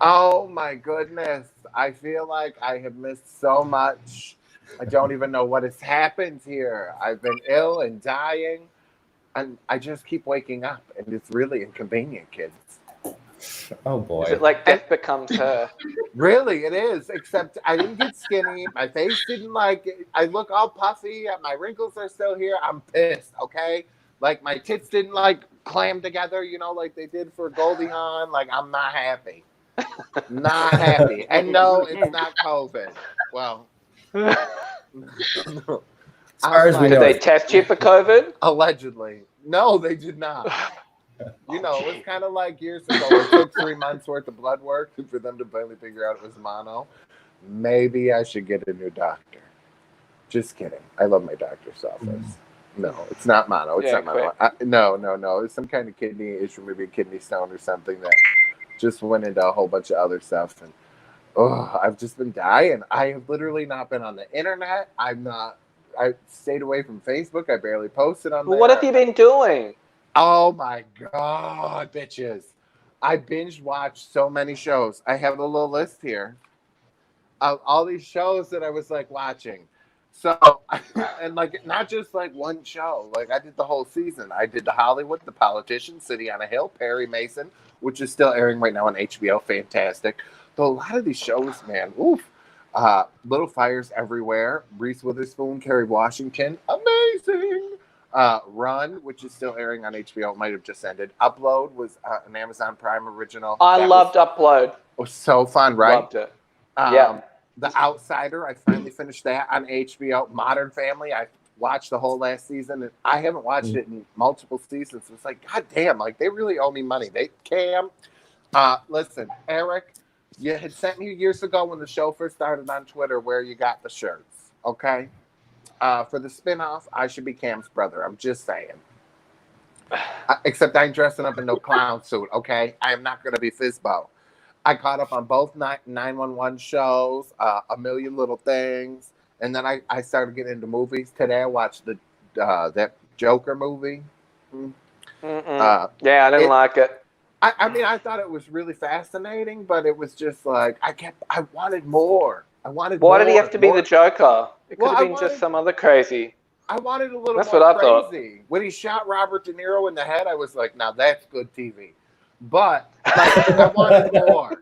Oh my goodness. I feel like I have missed so much. I don't even know what has happened here. I've been ill and dying, and I just keep waking up, and it's really inconvenient, kids. Oh Is boy. it like And death becomes her? really, it is, except I didn't get skinny. My face didn't like it. I look all puffy. My wrinkles are still here. I'm pissed, okay? Like, my tits didn't, like, clam together, like they did for Goldie Hawn. Like, I'm not happy. Not happy. And no, it's not COVID. Well, As far as we like, Did know, they test you for COVID? allegedly. No, they did not. It was kind of like years ago. It took 3 months worth of blood work for them to finally figure out it was mono. Maybe I should get a new doctor. Just kidding. I love my doctor's office. No, it's not mono. It's Yeah, not mono. No. It's some kind of kidney issue, maybe a kidney stone or something that just went into a whole bunch of other stuff. And I've just been dying. I have literally not been on the internet. I stayed away from Facebook. I barely posted on Well, there. what have you been doing? Oh my God, bitches. I binge watched so many shows. I have a little list here of all these shows that I was like watching. So, and like, not just like one show, like I did the whole season. I did The Hollywood, The Politician, City on a Hill, Perry Mason, which is still airing right now on HBO. Fantastic. But a lot of these shows, man, oof. Little Fires Everywhere, Reese Witherspoon, Kerry Washington, amazing. Run, which is still airing on HBO, it might have just ended. Upload was an Amazon Prime original. I loved Upload. Was so fun, right? Loved it. Yeah. The Outsider, I finally finished that on HBO. Modern Family, I watched the whole last season, and I haven't watched it in multiple seasons. It's like, God damn, like they really owe me money. Listen, Eric, you had sent me years ago when the show first started on Twitter where you got the shirts, okay? For the spinoff, I should be Cam's brother. I'm just saying. Except I ain't dressing up in no clown suit, okay? I am not going to be Fizbo. I caught up on both 911 shows, A Million Little Things, and then I started getting into movies. Today I watched that Joker movie. Yeah, I didn't like it. I mean, I thought it was really fascinating, but it was just like I wanted more. Why did he have to be the Joker? It could have been just some other crazy. I wanted a little That's more what I crazy. thought. When he shot Robert De Niro in the head, I was like, now that's good TV. But like, I wanted more.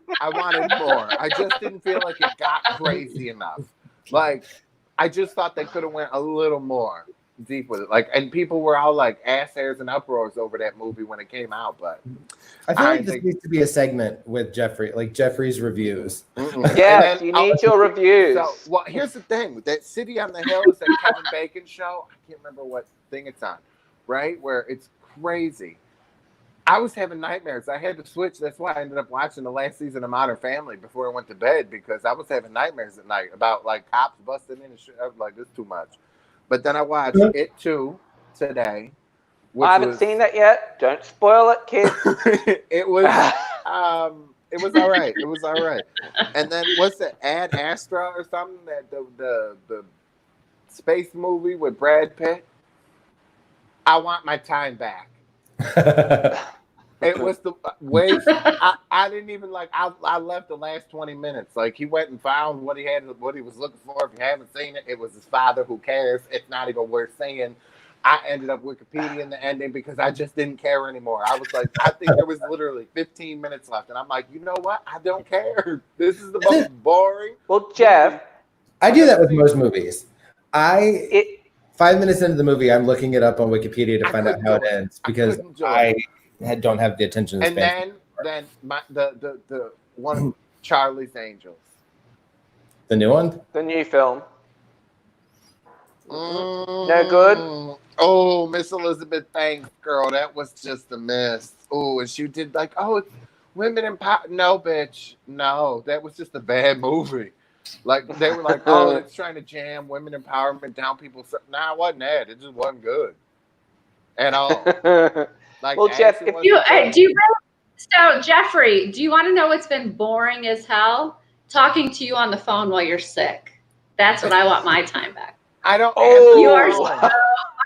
I just didn't feel like it got crazy enough. Like, I just thought they could have went a little more deep with it. Like, and people were all like ass hairs and uproars over that movie when it came out. But I feel like this needs to be a segment with Jeffrey, like Jeffrey's reviews. Yes, you need your reviews. So, well, here's the thing: that City on the Hill is that Kevin Bacon show. I can't remember what thing it's on, right? Where it's crazy. I was having nightmares. I had to switch. That's why I ended up watching the last season of Modern Family before I went to bed, because I was having nightmares at night about like cops busting in and shit. I was like, this is too much. But then I watched It Too today. I haven't seen that yet. Don't spoil it, kids. It was all right. It was all right. And then what's the Ad Astra or something, that the space movie with Brad Pitt? I want my time back. It was the way I didn't even like. I left the last 20 minutes. Like, he went and found what he was looking for. If you haven't seen it, it was his father. Who cares? It's not even worth saying. I ended up Wikipedia in the ending because I just didn't care anymore. I was like, I think there was literally 15 minutes left, and I'm like, you know what? I don't care. This is the most boring. Well, Jeff, I do that with most movies. 5 minutes into the movie, I'm looking it up on Wikipedia to find out how it ends because I don't have the attention span. And then the one, Charlie's Angels. The new one? The new film. No good? Oh, Miss Elizabeth Banks, girl, that was just a miss. Oh, and she did like, it's women in power. No, bitch. No, that was just a bad movie. Like, they were like, it's trying to jam women empowerment down people's. Nah, it wasn't that. It just wasn't good at all. Like, well, Jeff, do you so Jeffrey, do you want to know what's been boring as hell? Talking to you on the phone while you're sick. That's what I want my time back. I don't. You are so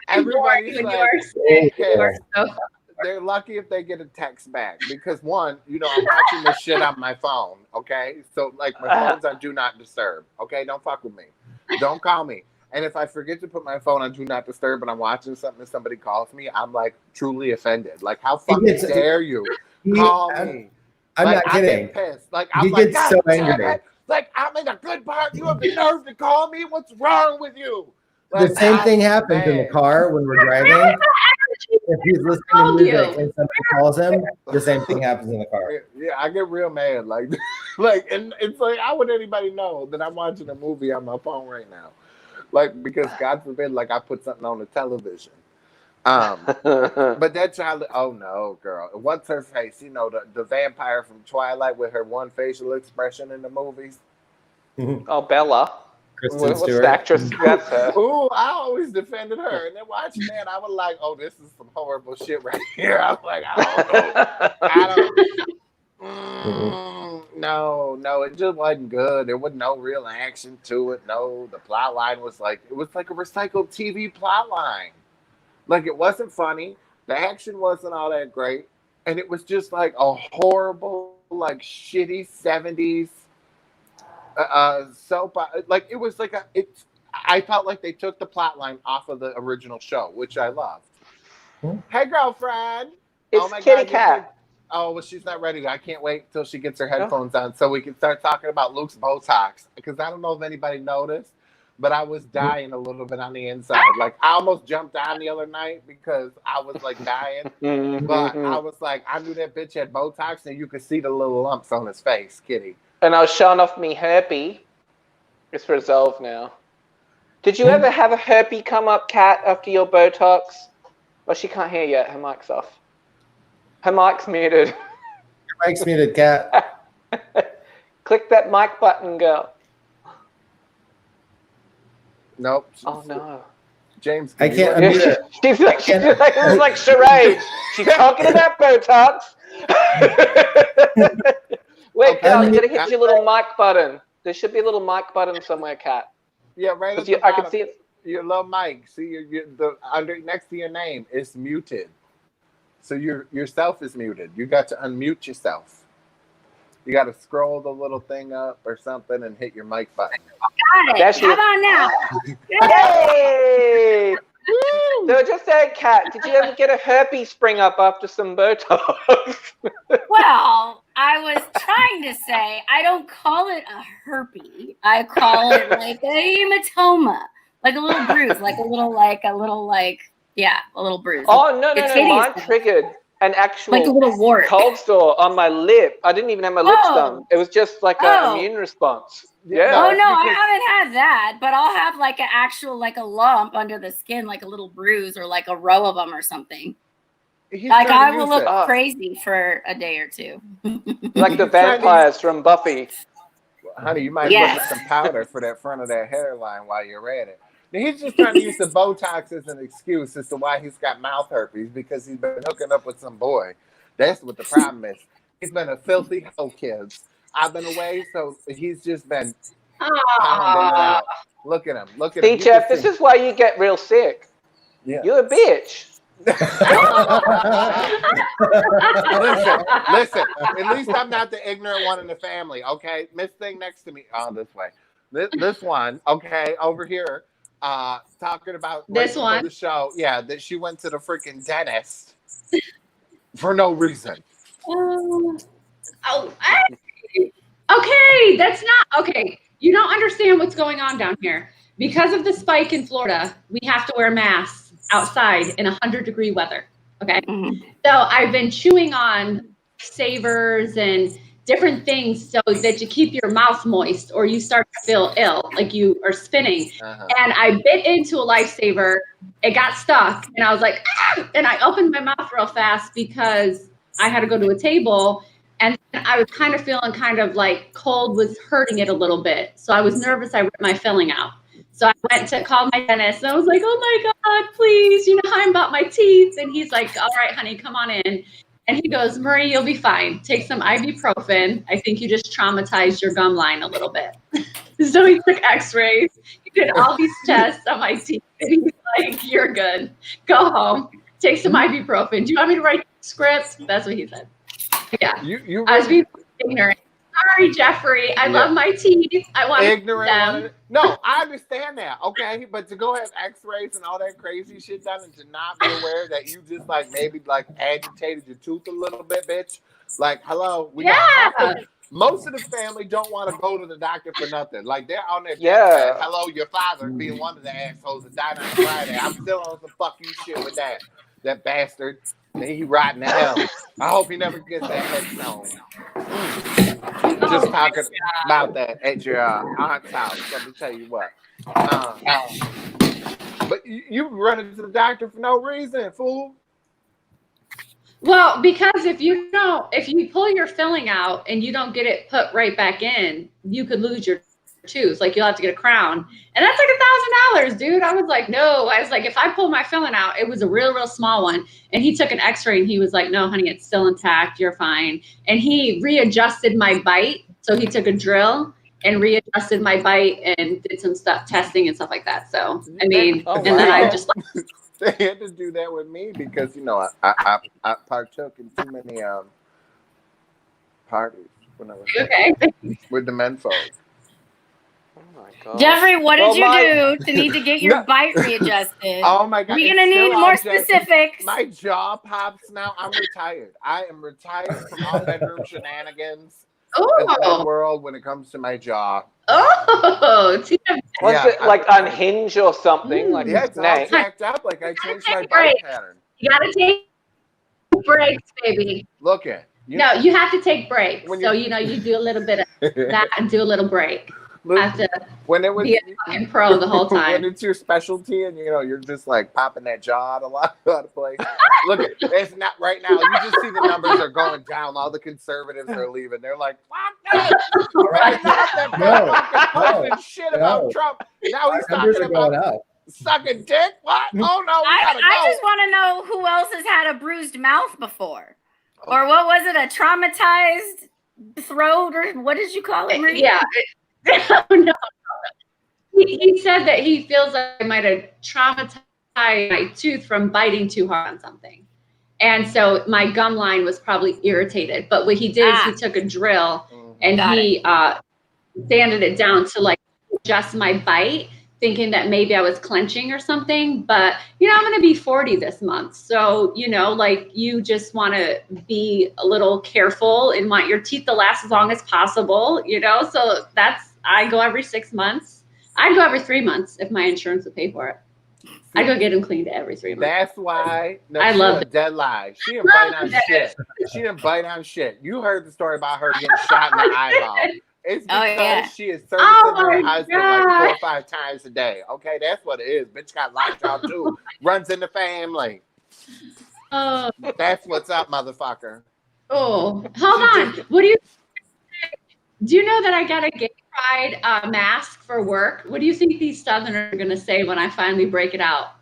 everybody's boring when like, you are sick. You are so they're lucky if they get a text back because one, I'm watching this shit on my phone. Okay, so like my phone's on do not disturb. Okay, don't fuck with me. Don't call me. And if I forget to put my phone on do not disturb and I'm watching something and somebody calls me, I'm like truly offended. Like, how fucking dare you call me? I'm like, not kidding. I get pissed. Like, I'm like, gets so angry. Like, I'm in a good part. You have the nerve to call me? What's wrong with you? Like, the same thing happens in the car when we're driving. If he's listening to music and somebody calls him, the same thing happens in the car. Yeah, I get real mad. Like, and it's like, how would anybody know that I'm watching a movie on my phone right now? Like, because God forbid, like I put something on the television. But that child, oh no, girl. What's her face? The vampire from Twilight with her one facial expression in the movies. Oh, Bella. Kristen Stewart. What's the actress? That's her. Ooh, I always defended her. And then watching that, I was like, oh, this is some horrible shit right here. I was like, No, it just wasn't good. There was no real action to it. No, the plot line was like a recycled TV plot line. Like, it wasn't funny. The action wasn't all that great. And it was just like a horrible, like shitty 70s soap. Like, it was like I felt like they took the plot line off of the original show, which I loved. Hey, girlfriend. It's Kitty Cat. Oh, well, she's not ready. I can't wait till she gets her headphones on so we can start talking about Luke's Botox. Because I don't know if anybody noticed, but I was dying a little bit on the inside. Like, I almost jumped on the other night because I was, like, dying. But I was like, I knew that bitch had Botox, and you could see the little lumps on his face, Kitty. And I was showing off me herpy. It's resolved now. Did you ever have a herpy come up, Kat, after your Botox? Well, she can't hear yet. Her mic's off. Her mic's muted. Your mic's muted, Kat. Click that mic button, girl. Nope. Oh, no. James, I can't unmute her. She's like, it was like charade. She's talking about Botox. Wait, Kat, you gotta hit your little mic button. There should be a little mic button somewhere, Kat. Yeah, right. At the bottom, I can see it. Your little mic. See, next to your name is muted. So yourself is muted. You got to unmute yourself. You got to scroll the little thing up or something and hit your mic button. Got it. How about now? Yay! So just saying, Kat, did you ever get a herpes spring up after some Botox? Well, I was trying to say I don't call it a herpes. I call it like a hematoma, like a little bruise, a little bruise. Oh no! Mine triggered an actual like a little wart, cold sore on my lip. I didn't even have my lips done. It was just like an immune response. Yeah. Oh no, I haven't had that, but I'll have like an actual like a lump under the skin, like a little bruise or like a row of them or something. Like I will look crazy for a day or two. Like the vampires from Buffy. Well, honey, you might put some powder for that front of that hairline while you're at it. Now, he's just trying to use the Botox as an excuse as to why he's got mouth herpes because he's been hooking up with some boy. That's what the problem is. He's been a filthy hoe, kids. I've been away, so he's just been pounding it out. Look at him. Look at him. See, Jeff, this is why you get real sick. Yeah. You're a bitch. Listen. At least I'm not the ignorant one in the family, okay? Miss Thing next to me. Oh, this way. This one, okay, over here. Talking about this one. The show. Yeah, that she went to the freaking dentist for no reason. Okay, that's not okay. You don't understand what's going on down here. Because of the spike in Florida, we have to wear masks outside in 100-degree weather. Okay. Mm-hmm. So I've been chewing on savers and different things so that you keep your mouth moist or you start to feel ill, like you are spinning. And I bit into a Lifesaver. It got stuck and I was like, ah! And I opened my mouth real fast because I had to go to a table. And I was kind of feeling like cold was hurting it a little bit. So I was nervous. I ripped my filling out. So I went to call my dentist and I was like, oh my God, please, you know how I'm about my teeth. And he's like, all right, honey, come on in. And he goes, Marie, you'll be fine. Take some ibuprofen. I think you just traumatized your gum line a little bit. So he took x-rays. He did all these tests on my teeth. And he's like, you're good. Go home. Take some ibuprofen. Do you want me to write script. That's what he said. Yeah. You I was being ignorant. Sorry, Jeffrey. I love my teeth. I want ignorant. No, I understand that. Okay, but to go have X-rays and all that crazy shit done, and to not be aware that you just like maybe like agitated your tooth a little bit, bitch. Like, hello. Most of the family don't want to go to the doctor for nothing. Like they're on their deathbed. Hello, your father being one of the assholes that died on Friday. I'm still on some fuck you shit with that bastard. May he rot in hell. I hope he never gets that headstone. Just talking about that at your aunt's house. Let me tell you what. But you run into the doctor for no reason, fool. Well, because if you pull your filling out and you don't get it put right back in, you could lose your tooth. Like you'll have to get a crown, and that's like $1,000, dude. I was like, no. I was like, if I pull my filling out, it was a real small one, and he took an X-ray and he was like, no, honey, it's still intact. You're fine. And he readjusted my bite, so he took a drill and readjusted my bite and did some testing and stuff like that. So I mean, and then I just like. They had to do that with me because I partook in too many parties when I was with the men folk. Oh my God. Jeffrey, what did you do to need to get your bite readjusted? Oh my God! We're gonna need more specifics. My jaw pops now. I'm retired. I am retired from all bedroom shenanigans. In the world when it comes to my jaw. Was it like unhinged or something? Like it's all jacked up. Like I changed my bite pattern. You gotta take breaks, baby. Look at you have to take breaks. So you do a little bit of that and do a little break. When it was be a fucking pro the whole time. When it's your specialty and you're just like popping that jaw out a lot of places. Look, it's not right now. You just see the numbers are going down. All the conservatives are leaving. They're like, fuck that. Shit about Trump. Now he's talking about sucking dick. What? Oh no, I just want to know who else has had a bruised mouth before, or what was it? A traumatized throat, or what did you call it, Marie? Yeah. No. He said that he feels like I might have traumatized my tooth from biting too hard on something. And so my gum line was probably irritated. But what he did is he took a drill and he sanded it down to like adjust my bite, thinking that maybe I was clenching or something. But, I'm going to be 40 this month. So, you just want to be a little careful and want your teeth to last as long as possible, So I go every 6 months. I'd go every 3 months if my insurance would pay for it. I go get them cleaned every 3 months. That's why. No, I love it. Dead lie. She didn't bite on shit. She didn't bite on shit. You heard the story about her getting shot in the eyeball. It's because she is servicing her husband like 4 or 5 times a day. Okay, that's what it is. Bitch got locked out too. Runs in the family. Oh, that's what's up, motherfucker. Oh, hold on. What do you know that I got a gay pride mask for work? What do you think these Southerners are gonna say when I finally break it out?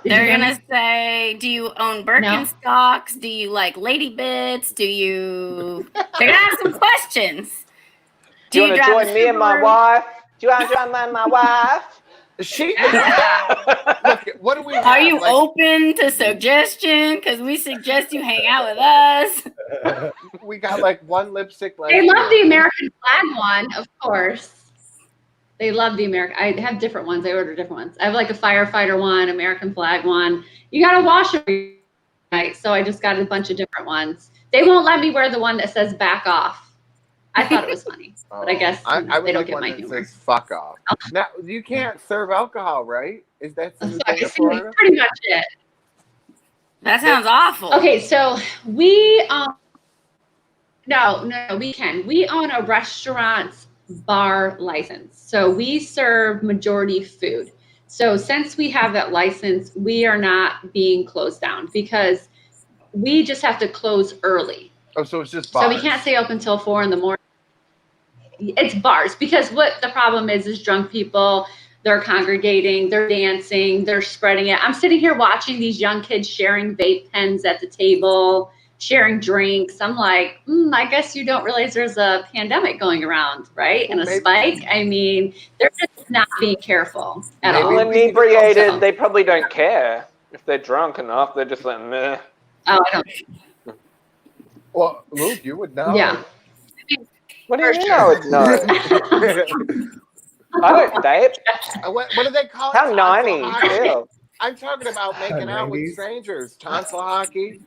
They're gonna say, "Do you own Birkenstocks? No. Do you like lady bits? Do you?" They're gonna have some questions. Do you want to join me and my wife? Do you want to join my wife? Look, what do we? Are you open to suggestion? Because we suggest you hang out with us. We got like one lipstick. They love the American flag one, of course. They love the American. I have different ones. I order different ones. I have like a firefighter one, American flag one. You got to wash them right. So I just got a bunch of different ones. They won't let me wear the one that says "back off." I thought it was funny, but I guess they don't get my humor. Says "fuck off." Now you can't serve alcohol, right? Is that pretty much it? That sounds awful. Okay, so we no, we can. We own a restaurant bar license, so we serve majority food. So since we have that license, we are not being closed down because we just have to close early. Oh, so it's just bars. So we can't stay open until 4 a.m. It's bars because what the problem is drunk people, they're congregating, they're dancing, they're spreading it. I'm sitting here watching these young kids sharing vape pens at the table, sharing drinks. I'm like, I guess you don't realize there's a pandemic going around, right? And a spike. I mean, they're just not being careful at all. Inebriated, they probably don't care. If they're drunk enough, they're just like, meh. Oh, I don't. Well, Luke, you would know. Yeah. What do you mean I would know? I don't date. What do they call it? How Tonsil 90s? hockey? Ew. I'm talking about making out with 90s. strangers. Tonsil hockey.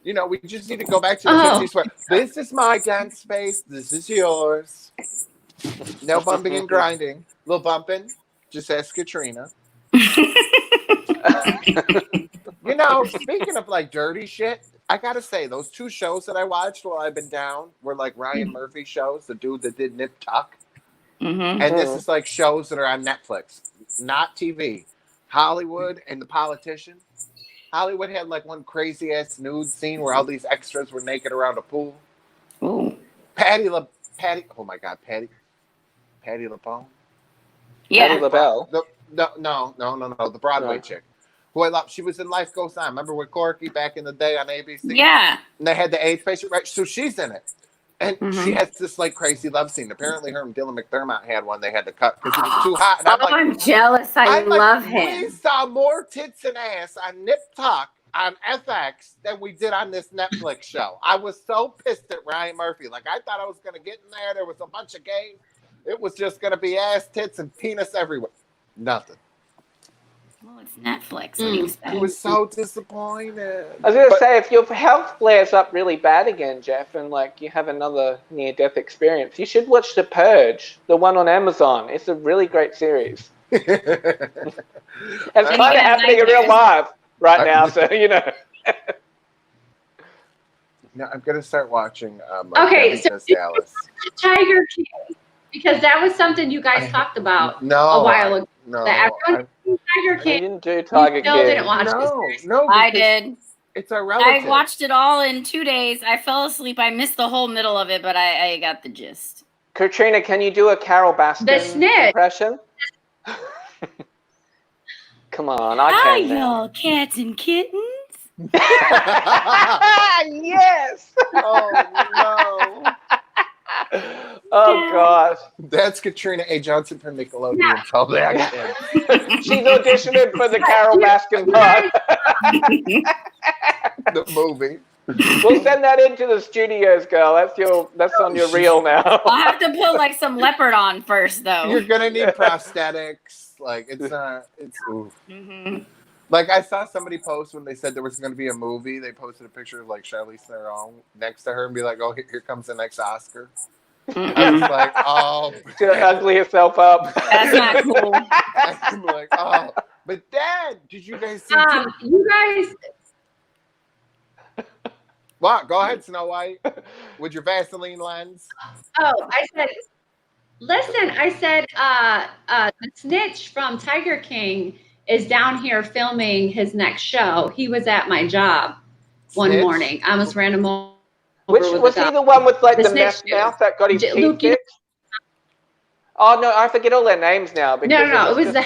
You know, we just need to go back to the Oh. 50s where this is my dance space. This is yours. No bumping and grinding. Little bumping. Just ask Katrina. You know, speaking of like dirty shit, I gotta say, those two shows that I watched while I've been down were like Ryan Murphy shows, the dude that did Nip Tuck. Mm-hmm. And this is like shows that are on Netflix, not TV. Hollywood and The Politician. Hollywood had like one crazy ass nude scene where all these extras were naked around a pool. Ooh. Patty LaPone. Yeah. Patti LaBelle. No. The Broadway chick. Who I love. She was in Life Goes On. Remember with Corky back in the day on ABC? Yeah. And they had the AIDS patient, right? So she's in it. And she has this like crazy love scene. Apparently her and Dylan McDermott had one they had to cut because it was too hot. And I'm like, I'm jealous. I I'm like, love we him. saw more tits and ass on Nip Tuck on FX than we did on this Netflix show. I was so pissed at Ryan Murphy. Like, I thought I was going to get in there. There was a bunch of gays. It was just going to be ass, tits, and penis everywhere. Nothing. Well, it's Netflix. What do you expect? I was so disappointed. I was gonna say, if your health flares up really bad again, Jeff, and like you have another near-death experience, you should watch The Purge, the one on Amazon. It's a really great series. It's kind of happening in real life right now, so you know. No, I'm going to start watching Okay, so Dallas. Tiger King, because that was something you guys talked about No. a while ago. No. That everyone Tiger I King. didn't do Tiger You still King. didn't watch No, this. no. I because did. It's a relative. I watched it all in 2 days. I fell asleep. I missed the whole middle of it, but I got the gist. Katrina, can you do a Carol Baskin The snitch. impression? Come on, I Hi, can now. y'all, cats and kittens. Yes! Oh, no. Oh, gosh. That's Katrina A. Johnson from Nickelodeon. Tell that kid. She's auditioning for the Carol Baskin part. The movie. We'll send that into the studios, girl. That's on your reel now. I'll have to put like some leopard on first, though. You're gonna need prosthetics. Like it's not. It's oof. Mm-hmm. Like I saw somebody post when they said there was going to be a movie. They posted a picture of like Charlize Theron next to her and be like, "Oh, here comes the next Oscar." I was like, "Oh," She's gonna ugly herself up. That's not cool. I'm like, "Oh," but Dad, did you guys see? You guys, What? Go ahead, Snow White, with your Vaseline lens. I said, listen, the snitch from Tiger King is down here filming his next show. He was at my job one Snitch? morning. I almost ran him over. Which with was the he the one with like The the mess snitch mouth that got his teeth Luke, you know- fixed? Oh no, I forget all their names now. No. It was the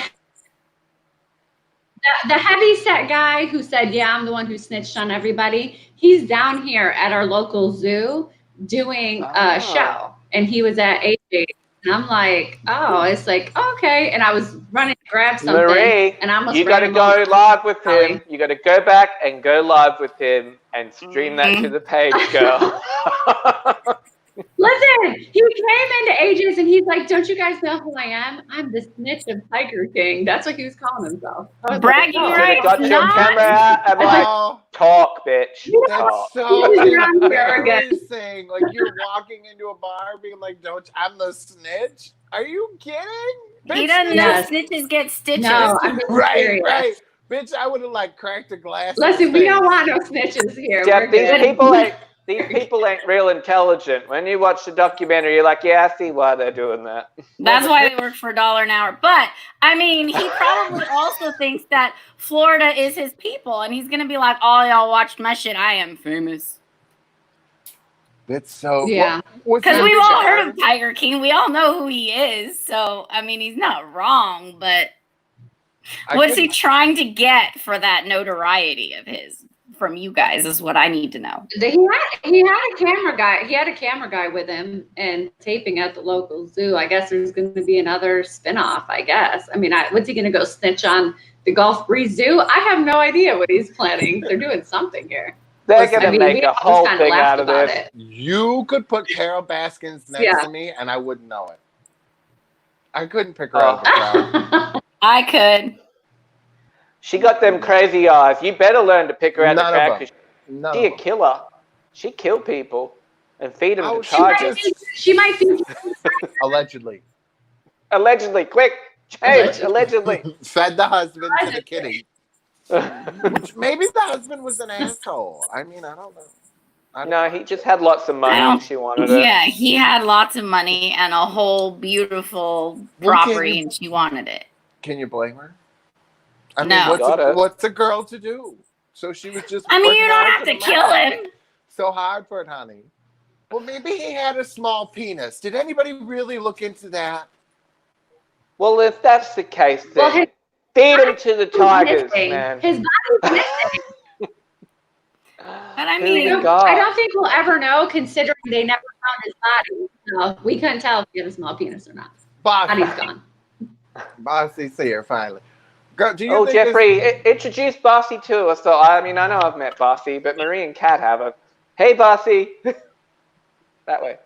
heavy set guy who said, "Yeah, I'm the one who snitched on everybody." He's down here at our local zoo doing a show, and he was at AJ. And I'm like, "Oh, it's like okay." And I was running to grab something, Marie, and I almost you got to ran him go over. live with him. Sorry. You got to go back and go live with him and stream that to the page, girl. Listen, he came into AJ's and he's like, "Don't you guys know who I am? I'm the snitch of Tiger King." That's what he was calling himself. I was Bragging like, Should have got your Not- camera out and like, Oh, talk, bitch. that's Talk. so He's around here again. embarrassing. Like you're walking into a bar being like, "Don't I'm the snitch." Are you kidding? He Bitch, doesn't know Yes. snitches get stitches. No, I'm just Right, serious. right. Bitch, I would have like cracked a glass. in Listen, his we face. don't want no snitches here. Yeah, We're these good. people ain't real intelligent. When you watch the documentary, you're like, yeah, I see why they're doing that. That's why they work for $1 an hour. But I mean, he probably also thinks that Florida is his people, and he's gonna be like, "Oh, y'all watched my shit. I am famous." That's so. Yeah. Because we've all heard of Tiger King. We all know who he is. So I mean, he's not wrong. But what's he trying to get for that notoriety of his from you guys? Is what I need to know. He had a camera guy. He had a camera guy with him and taping at the local zoo. I guess there's going to be another spinoff. I guess. I mean, what's he going to go snitch on the Gulf Breeze Zoo? I have no idea what he's planning. They're doing something here. They're gonna make a whole thing out of this. it. You could put Carol Baskins next Yeah. to me, and I wouldn't know it. I couldn't pick her out of the crowd. I could. She got them crazy eyes. You better learn to pick her out of the None crowd of because them. she's a killer. She killed people and feed them Oh, to she tigers. She might be. Allegedly. Allegedly, quick, James. Allegedly. Fed the husband to the kitty. Which maybe the husband was an asshole. I mean, I don't know. No, he just had lots of money and she wanted it. Yeah, he had lots of money and a whole beautiful property, and she wanted it. Can you blame her? I mean, No. what's a girl to do? So she was just. I mean, you working don't hard have for to the kill money. him. So hard for it, honey. Well, maybe he had a small penis. Did anybody really look into that? Well, if that's the case, then Well, his feed him to the tigers, missing. man. His body's missing. But I Who mean, you got? I don't think we'll ever know, considering they never found his body. No, we couldn't tell if he had a small penis or not. Body's Bossy. gone. Bossy's here finally. Girl, do you Oh, think Jeffrey, introduce Bossy to us. So, I mean, I know I've met Bossy, but Marie and Kat haven't. Hey, Bossy. That way.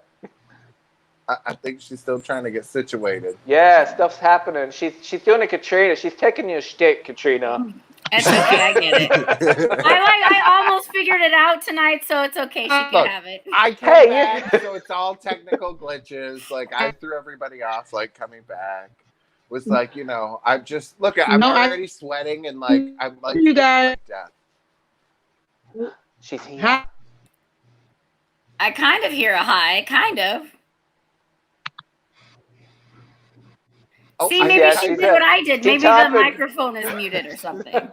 I think she's still trying to get situated. Yeah, stuff's happening. She's doing a Katrina. She's taking your shtick, Katrina. it's okay. I get it. I almost figured it out tonight, so it's okay. She can Look, have it. I came Hey, back, so it's all technical glitches. Like, I threw everybody off, like, coming back. Was like, you know, I'm just, I'm already sweating and, like, I'm like, You guys. She's here. I kind of hear a hi, kind of. Oh, See, I maybe guess she she's did what I did. Maybe the talking. microphone is muted or something.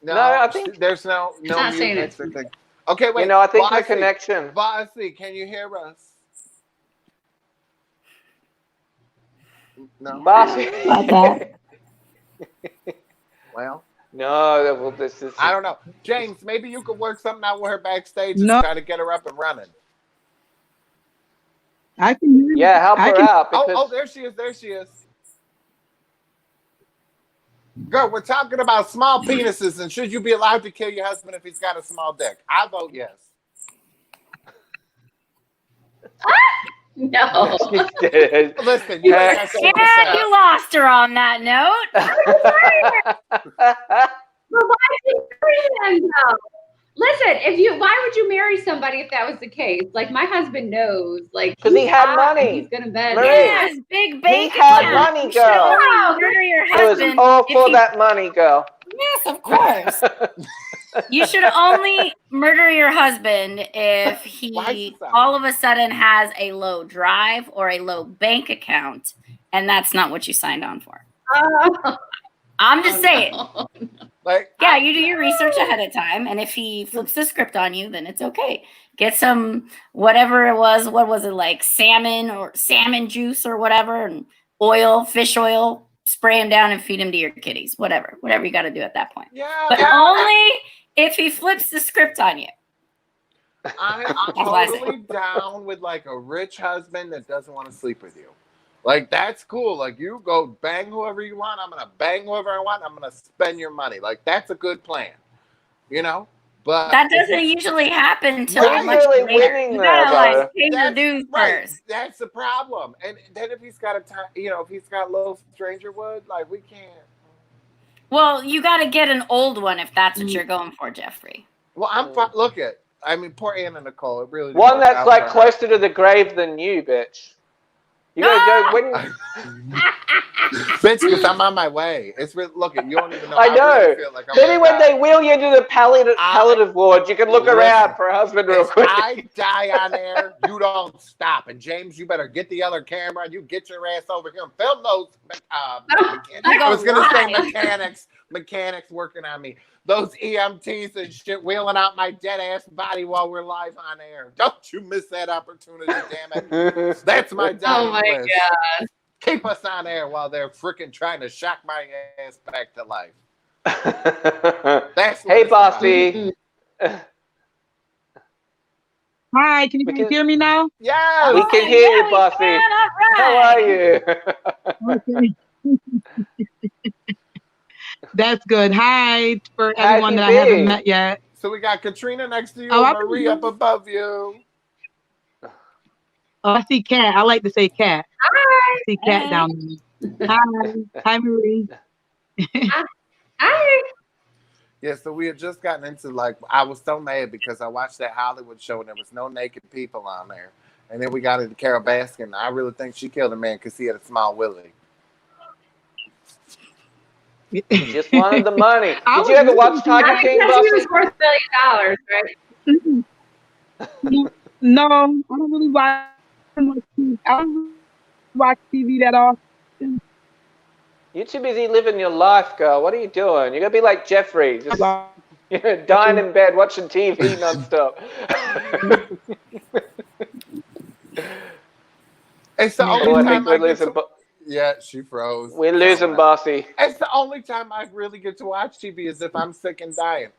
No, I think- there's no not saying mute it. thing. Okay, wait. You know, I think my Bossy, connection. Bossy, can you hear us? No. Bossy. Well, No, well, this is. I don't know. James, maybe you could work something out with her backstage and No. try to get her up and running. I can hear you. Yeah, help I her can- out because Oh, there she is. There she is. Girl, we're talking about small penises and should you be allowed to kill your husband if he's got a small dick? I vote yes. No. she's dead. Listen, you ain't got shit to Yeah, say. you lost her on that note. But why did you marry him, though? Listen, why would you marry somebody if that was the case? Like, my husband knows, like, 'Cause he he's had hot money. and he's gonna bed. Marie. Yes, big bank had account. money, You should girl. only murder your It was husband. all if for he- that money, girl. Yes, of course. You should only murder your husband if Why is he this that? all of a sudden has a low drive or a low bank account, and that's not what you signed on for. Oh, I'm just saying. no. Like, Yeah, you do your research ahead of time, and if he flips the script on you, then it's okay. Get some whatever it was. What was it, like salmon or salmon juice or whatever, and oil, fish oil. Spray him down and feed him to your kitties. Whatever you got to do at that point. yeah, But only if he flips the script on you. I'm why I say. totally down with like a rich husband that doesn't want to sleep with you. Like, that's cool. Like, you go bang whoever you want. I'm gonna bang whoever I want. I'm gonna spend your money. Like, that's a good plan, you know. But That doesn't usually happen until Right. you're much Really later. winning You there, gotta though. like pay your That's dues right. first. That's the problem. And then if he's got if he's got little stranger wood, like, we can't. Well, you got to get an old one if that's what you're going for, Jeffrey. Well, I'm fine. Look at. I mean, poor Anna Nicole. It really didn't One work that's out like for her. closer to the grave than you, bitch. You gotta go when. Bitch, because I'm on my way. It's really, look at you don't even know. I really know. feel like I'm Maybe gonna when die. they wheel you into the palliative ward, you can look Listen, around for a husband real If quick. I die on air, you don't stop. And James, you better get the other camera. You get your ass over here and film those. I was gonna say mechanics working on me. Those EMTs and shit wheeling out my dead ass body while we're live on air. Don't you miss that opportunity, damn it. That's my dying Oh my list. God. Keep us on air while they're freaking trying to shock my ass back to life. That's what Hey, it's about. Bossy. Hi, can you guys hear me now? Yes. We can hear you, we Bossy. can. All How right. are you? Okay. That's good. Hi for How everyone you that I haven't been? met yet. So we got Katrina next to you, Oh, and Marie up above you. Oh, I see Cat. I like to say Cat. Hi. I see Cat down there. Hi. Hi, Marie. Hi. Yeah, so we had just gotten into like, I was so mad because I watched that Hollywood show and there was no naked people on there. And then we got into Carol Baskin. I really think she killed a man because he had a small willy. He just wanted the money. I Did you ever watch Tiger I King, guess he was Bossy? worth $1 billion, right? No, I don't really watch much TV. I don't really watch TV that often. You're too busy living your life, girl. What are you doing? You're going to be like Jeffrey. Just dying in bed watching TV nonstop. It's the Oh, only I time think we're I get losing. to... Yeah, she froze. We're losing Bossy. It's the only time I really get to watch TV is if I'm sick and dying.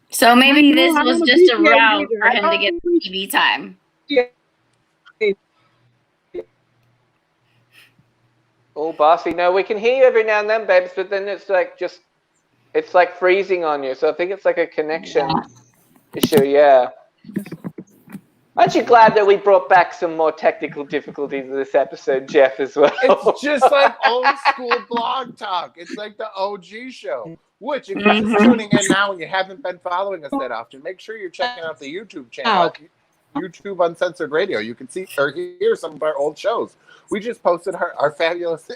So maybe I this know, I was don't just a appreciate route either. for I him to don't get TV time. Oh, Bossy, no, we can hear you every now and then, babes, but then it's like it's like freezing on you. So I think it's like a connection issue, yeah. Aren't you glad that we brought back some more technical difficulties in this episode, Jeff, as well? It's just like old school blog talk. It's like the OG show. Which, if you're just tuning in now and you haven't been following us that often, make sure you're checking out the YouTube channel, YouTube Uncensored Radio. You can see or hear some of our old shows. We just posted our fabulous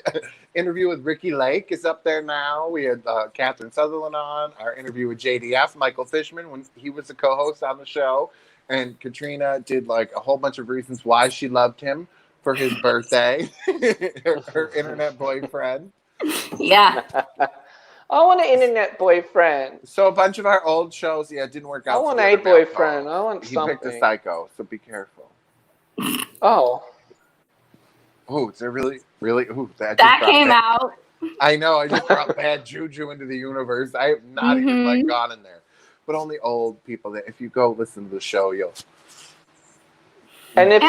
interview with Ricky Lake is up there now. We had Catherine Sutherland on, our interview with JDF, Michael Fishman, when he was a co-host on the show. And Katrina did like a whole bunch of reasons why she loved him for his birthday, her internet boyfriend. Yeah. I want an internet boyfriend. So a bunch of our old shows, it didn't work out. I want a boyfriend. I want something. He picked a psycho, so be careful. Oh. Oh, is there really? Ooh, that came out. I know. I just brought bad juju into the universe. I have not even like gone in there. But only old people that if you go listen to the show, you'll. And if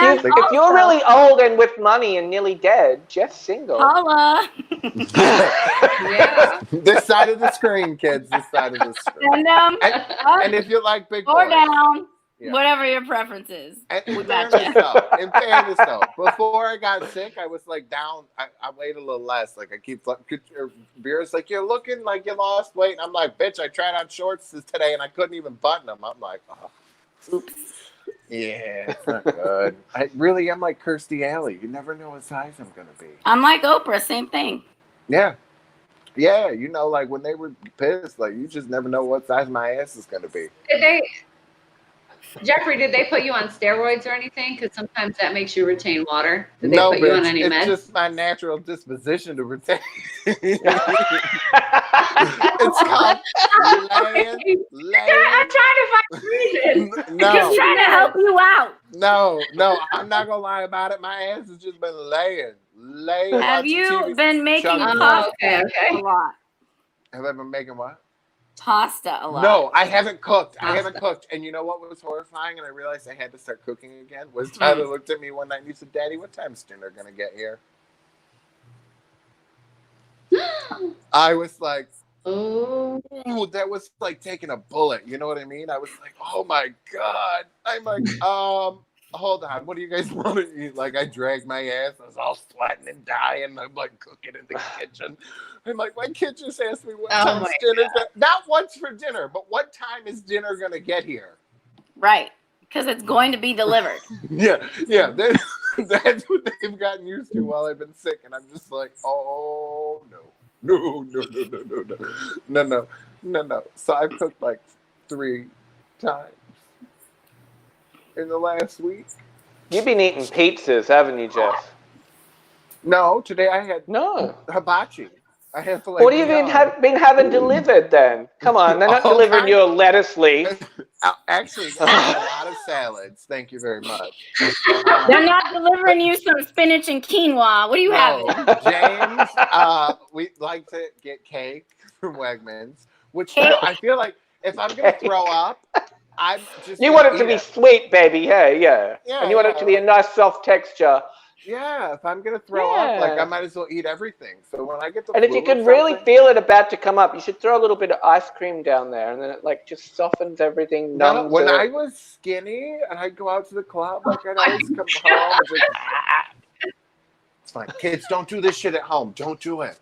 you're really old and with money and nearly dead, Jeff's single. Holla. Yeah. This side of the screen, kids. This side of the screen. Send them And if you like big or boys, down, yeah. whatever your preference is. And We in got fairness, though, before I got sick, I was like down. I weighed a little less. Like I keep, Vera's like, you're looking like you lost weight. And I'm like, bitch, I tried on shorts today and I couldn't even button them. I'm like, oh, oops. Yeah, it's not good. I really am like Kirstie Alley. You never know what size I'm gonna be. I'm like Oprah, same thing. Yeah. Yeah, you know, like when they were pissed, like you just never know what size my ass is gonna be. Jeffrey, did they put you on steroids or anything? Because sometimes that makes you retain water. Did No, they put you on bitch, any it's meds? just my natural disposition to retain. It's called laying. I'm trying to find reasons. Just trying to help you out. No, I'm not gonna lie about it. My ass has just been laying. Have you been making pasta a lot? Have I been making what? Pasta a lot. No, I haven't cooked. And you know what was horrifying? And I realized I had to start cooking again. Was Tyler looked at me one night and he said, "Daddy, what time's dinner gonna get here?" I was like, "Ooh, that was like taking a bullet." You know what I mean? I was like, "Oh my god!" I'm like, hold on, what do you guys want to eat? Like, I dragged my ass. I was all sweating and dying. I'm like cooking in the kitchen. I'm like, my kid just asked me what time's dinner. Not what's for dinner, but what time is dinner gonna get here? Right, because it's going to be delivered. Yeah. That's what they've gotten used to while I've been sick, and I'm just like, oh no. So I've cooked like 3 times in the last week. You've been eating pizzas, haven't you, Jeff? No, today I had hibachi. I had filet what have you been having delivered then? Come on, they're not delivering your lettuce leaf. Actually, a lot of salads. Thank you very much. They're not delivering you some spinach and quinoa. What do you have? James, we like to get cake from Wegmans, which I feel like if I'm going to throw up, I'm just. You want it to be sweet, baby. Yeah. And you want it to be a nice soft texture. Yeah, if I'm gonna throw up, like Yeah. I might as well eat everything. So when I get the And if flu you or can really something- feel it about to come up, you should throw a little bit of ice cream down there, and then it like just softens everything. No, numbs when it. I was skinny and I'd go out to the club, like I'd always come home and just. It's fine, kids. Don't do this shit at home. Don't do it.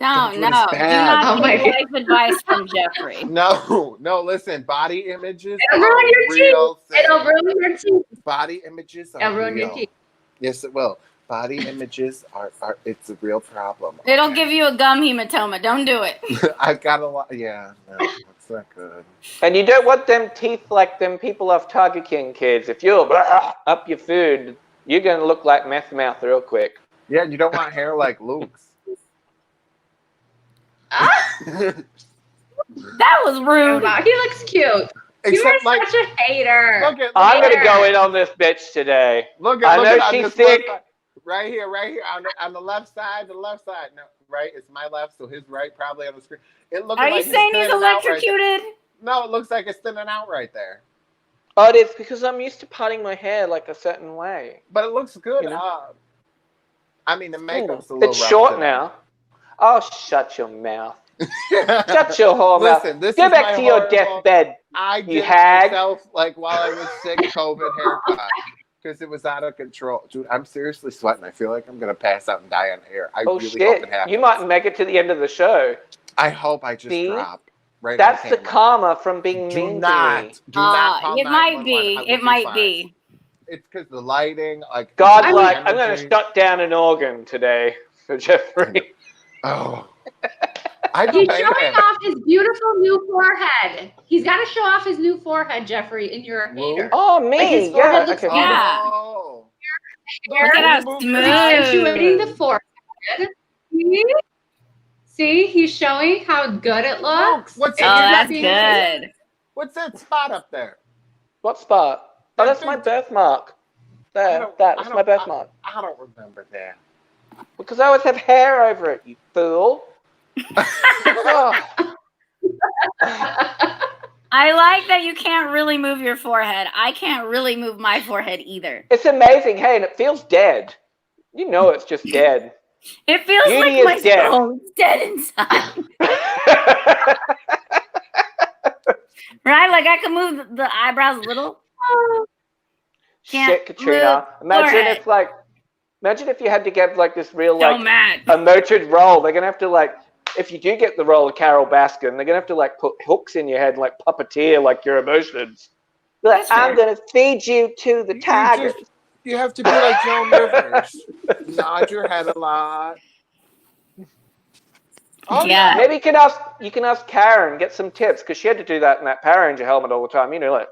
No, do no. it, it's Do bad. not Oh my take life advice from Jeffrey. No, no. Listen, body images It'll are ruin your real thing. It'll ruin your teeth. Body images are It'll ruin your real. teeth. Yes, it will. Body images are it's a real problem. It'll okay? give you a gum hematoma. Don't do it. I've got a lot. Yeah, no, it's not good. And you don't want them teeth like them people off Tiger King kids. If you're up your food, you're gonna look like meth mouth real quick. Yeah, you don't want hair like Luke's. That was Oh, rude. wow, he looks cute. You are Except like, such a hater. look at I'm look gonna at go in on this bitch today. look I at know on she's this sick. one side. Right here on the left side, No, right. It's my left, so his right probably on the screen. It looks Are like you saying he's thinning out right there. electrocuted? No, it looks like it's thinning out right there. Oh, it is because I'm used to parting my hair like a certain way. But it looks good. You know? I mean, the makeup's a little It's rough short today. now. Oh, shut your mouth. Shut your whore mouth. Listen, this Go is back my to your horrible- deathbed. I You did it hag. myself like while I was sick, COVID haircut, because it was out of control. Dude, I'm seriously sweating. I feel like I'm gonna pass out and die on air. I Oh really hope shit! it happens. You might make it to the end of the show. I hope I just See? drop. Right. That's on the camera. karma from being Do mean not. to me. Do not call It might 911. be. I will It might fine. be. It's because the lighting, like God's the like, I'm going to energy. shut down an organ today for Jeffrey. Oh. I He's don't showing off his beautiful new forehead. He's got to show off his new forehead, Jeffrey, and you're a hater. Oh, Like, me? his forehead Yeah. looks Okay. Yeah. Oh. Look at how He's accentuating the smooth. forehead. See, he's showing how good it looks. What's Oh, it? that's being- good. What's that spot up there? What spot? Oh, that's my birthmark. I There. don't- That's I my don't- birthmark. I don't remember that. Because I always have hair over it, you fool. Oh. I like that you can't really move your forehead. I can't really move my forehead either. It's amazing. Hey, and it feels dead. You know it's just dead. It feels Beauty like my is dead. soul is dead inside. Right? Like I can move the eyebrows a little. Can't Shit, Katrina. move Imagine forehead. if imagine if you had to get like this real So like mad. a motored role. They're gonna have to like, if you do get the role of Carol Baskin, they're gonna have to like put hooks in your head and like puppeteer like your emotions. Be like, That's fair. I'm gonna feed you to the tigers. You have to be like Joan Rivers. Nod your head a lot. Oh, Yeah. Maybe you can ask Karen, get some tips, because she had to do that in that Power Ranger helmet all the time. You know, like,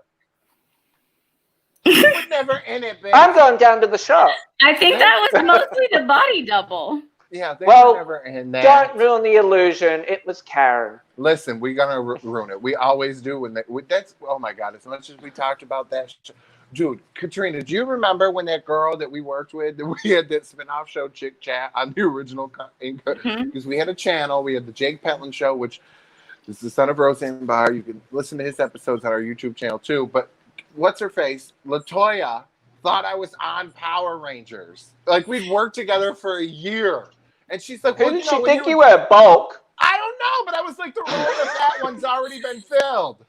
You were never in it, bitch. I'm going down to the shop. I think that was mostly the body double. Yeah, they Well, were never in that. Don't ruin the illusion. It was Karen. Listen, we're gonna ruin it. We always do when that's. Oh my god! As much as we talked about that, dude, Katrina, do you remember when that girl that we worked with, that we had that spin-off show, Chick Chat, on the original? Because we had a channel. We had the Jake Pentland Show, which is the son of Roseanne Barr. You can listen to his episodes on our YouTube channel too. But what's her face? Latoya thought I was on Power Rangers. Like we'd worked together for a year. And she's like, Who well, did you know, she when think you you were, Bulk? I don't know, but I was like, the role of that one's already been filled.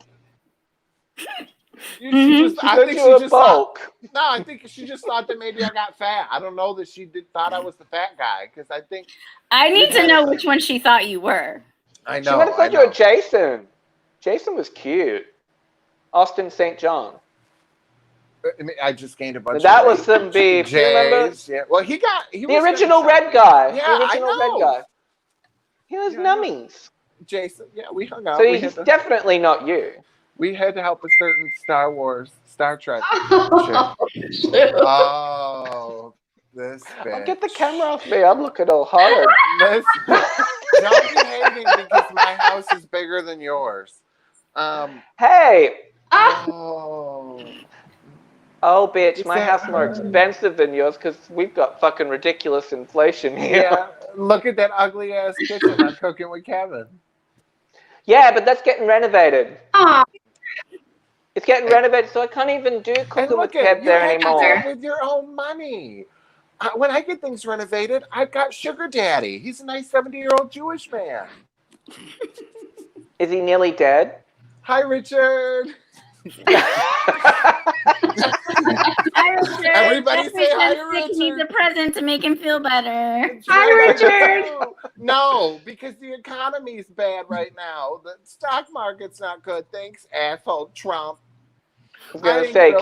Mhm. I Thought think you she were just thought, Bulk. no, I think she just thought that maybe I got fat. I don't know that she thought I was the fat guy because I think I need to know which one she thought you were. I She know. might have I thought you were know. Jason. Jason was cute. Austin St. John. I just gained a bunch. That of was some beef. Do you remember? Jays. Yeah. Well, he The was original gonna- red guy. Yeah, the original I know. red guy. He was Yeah, I know. nummies. Jason. Yeah, we hung out. So we, he's had to, definitely not you. we had to help a certain Star Trek. Oh, shoot. Oh, this bitch. Oh, get the camera off me. I'm looking all hard. Listen, don't be hating because my house is bigger than yours. Hey. Oh. Oh, bitch, Is my that- house more expensive than yours because we've got fucking ridiculous inflation here. Yeah, look at that ugly ass kitchen I'm cooking with Kevin. Yeah, but that's getting renovated. Aw, It's getting renovated, so I can't even do And cooking with look at Kev you there had to do anymore. it with your own money. When I get things renovated, I've got Sugar Daddy. He's a nice 70-year-old Jewish man. Is he nearly dead? Hi, Richard. Hi, Everybody say hi to Richard. Needs a present to make him feel better. Hi, Richard. No, because the economy's bad right now. The stock market's not good. Thanks, asshole Trump. I was going to say,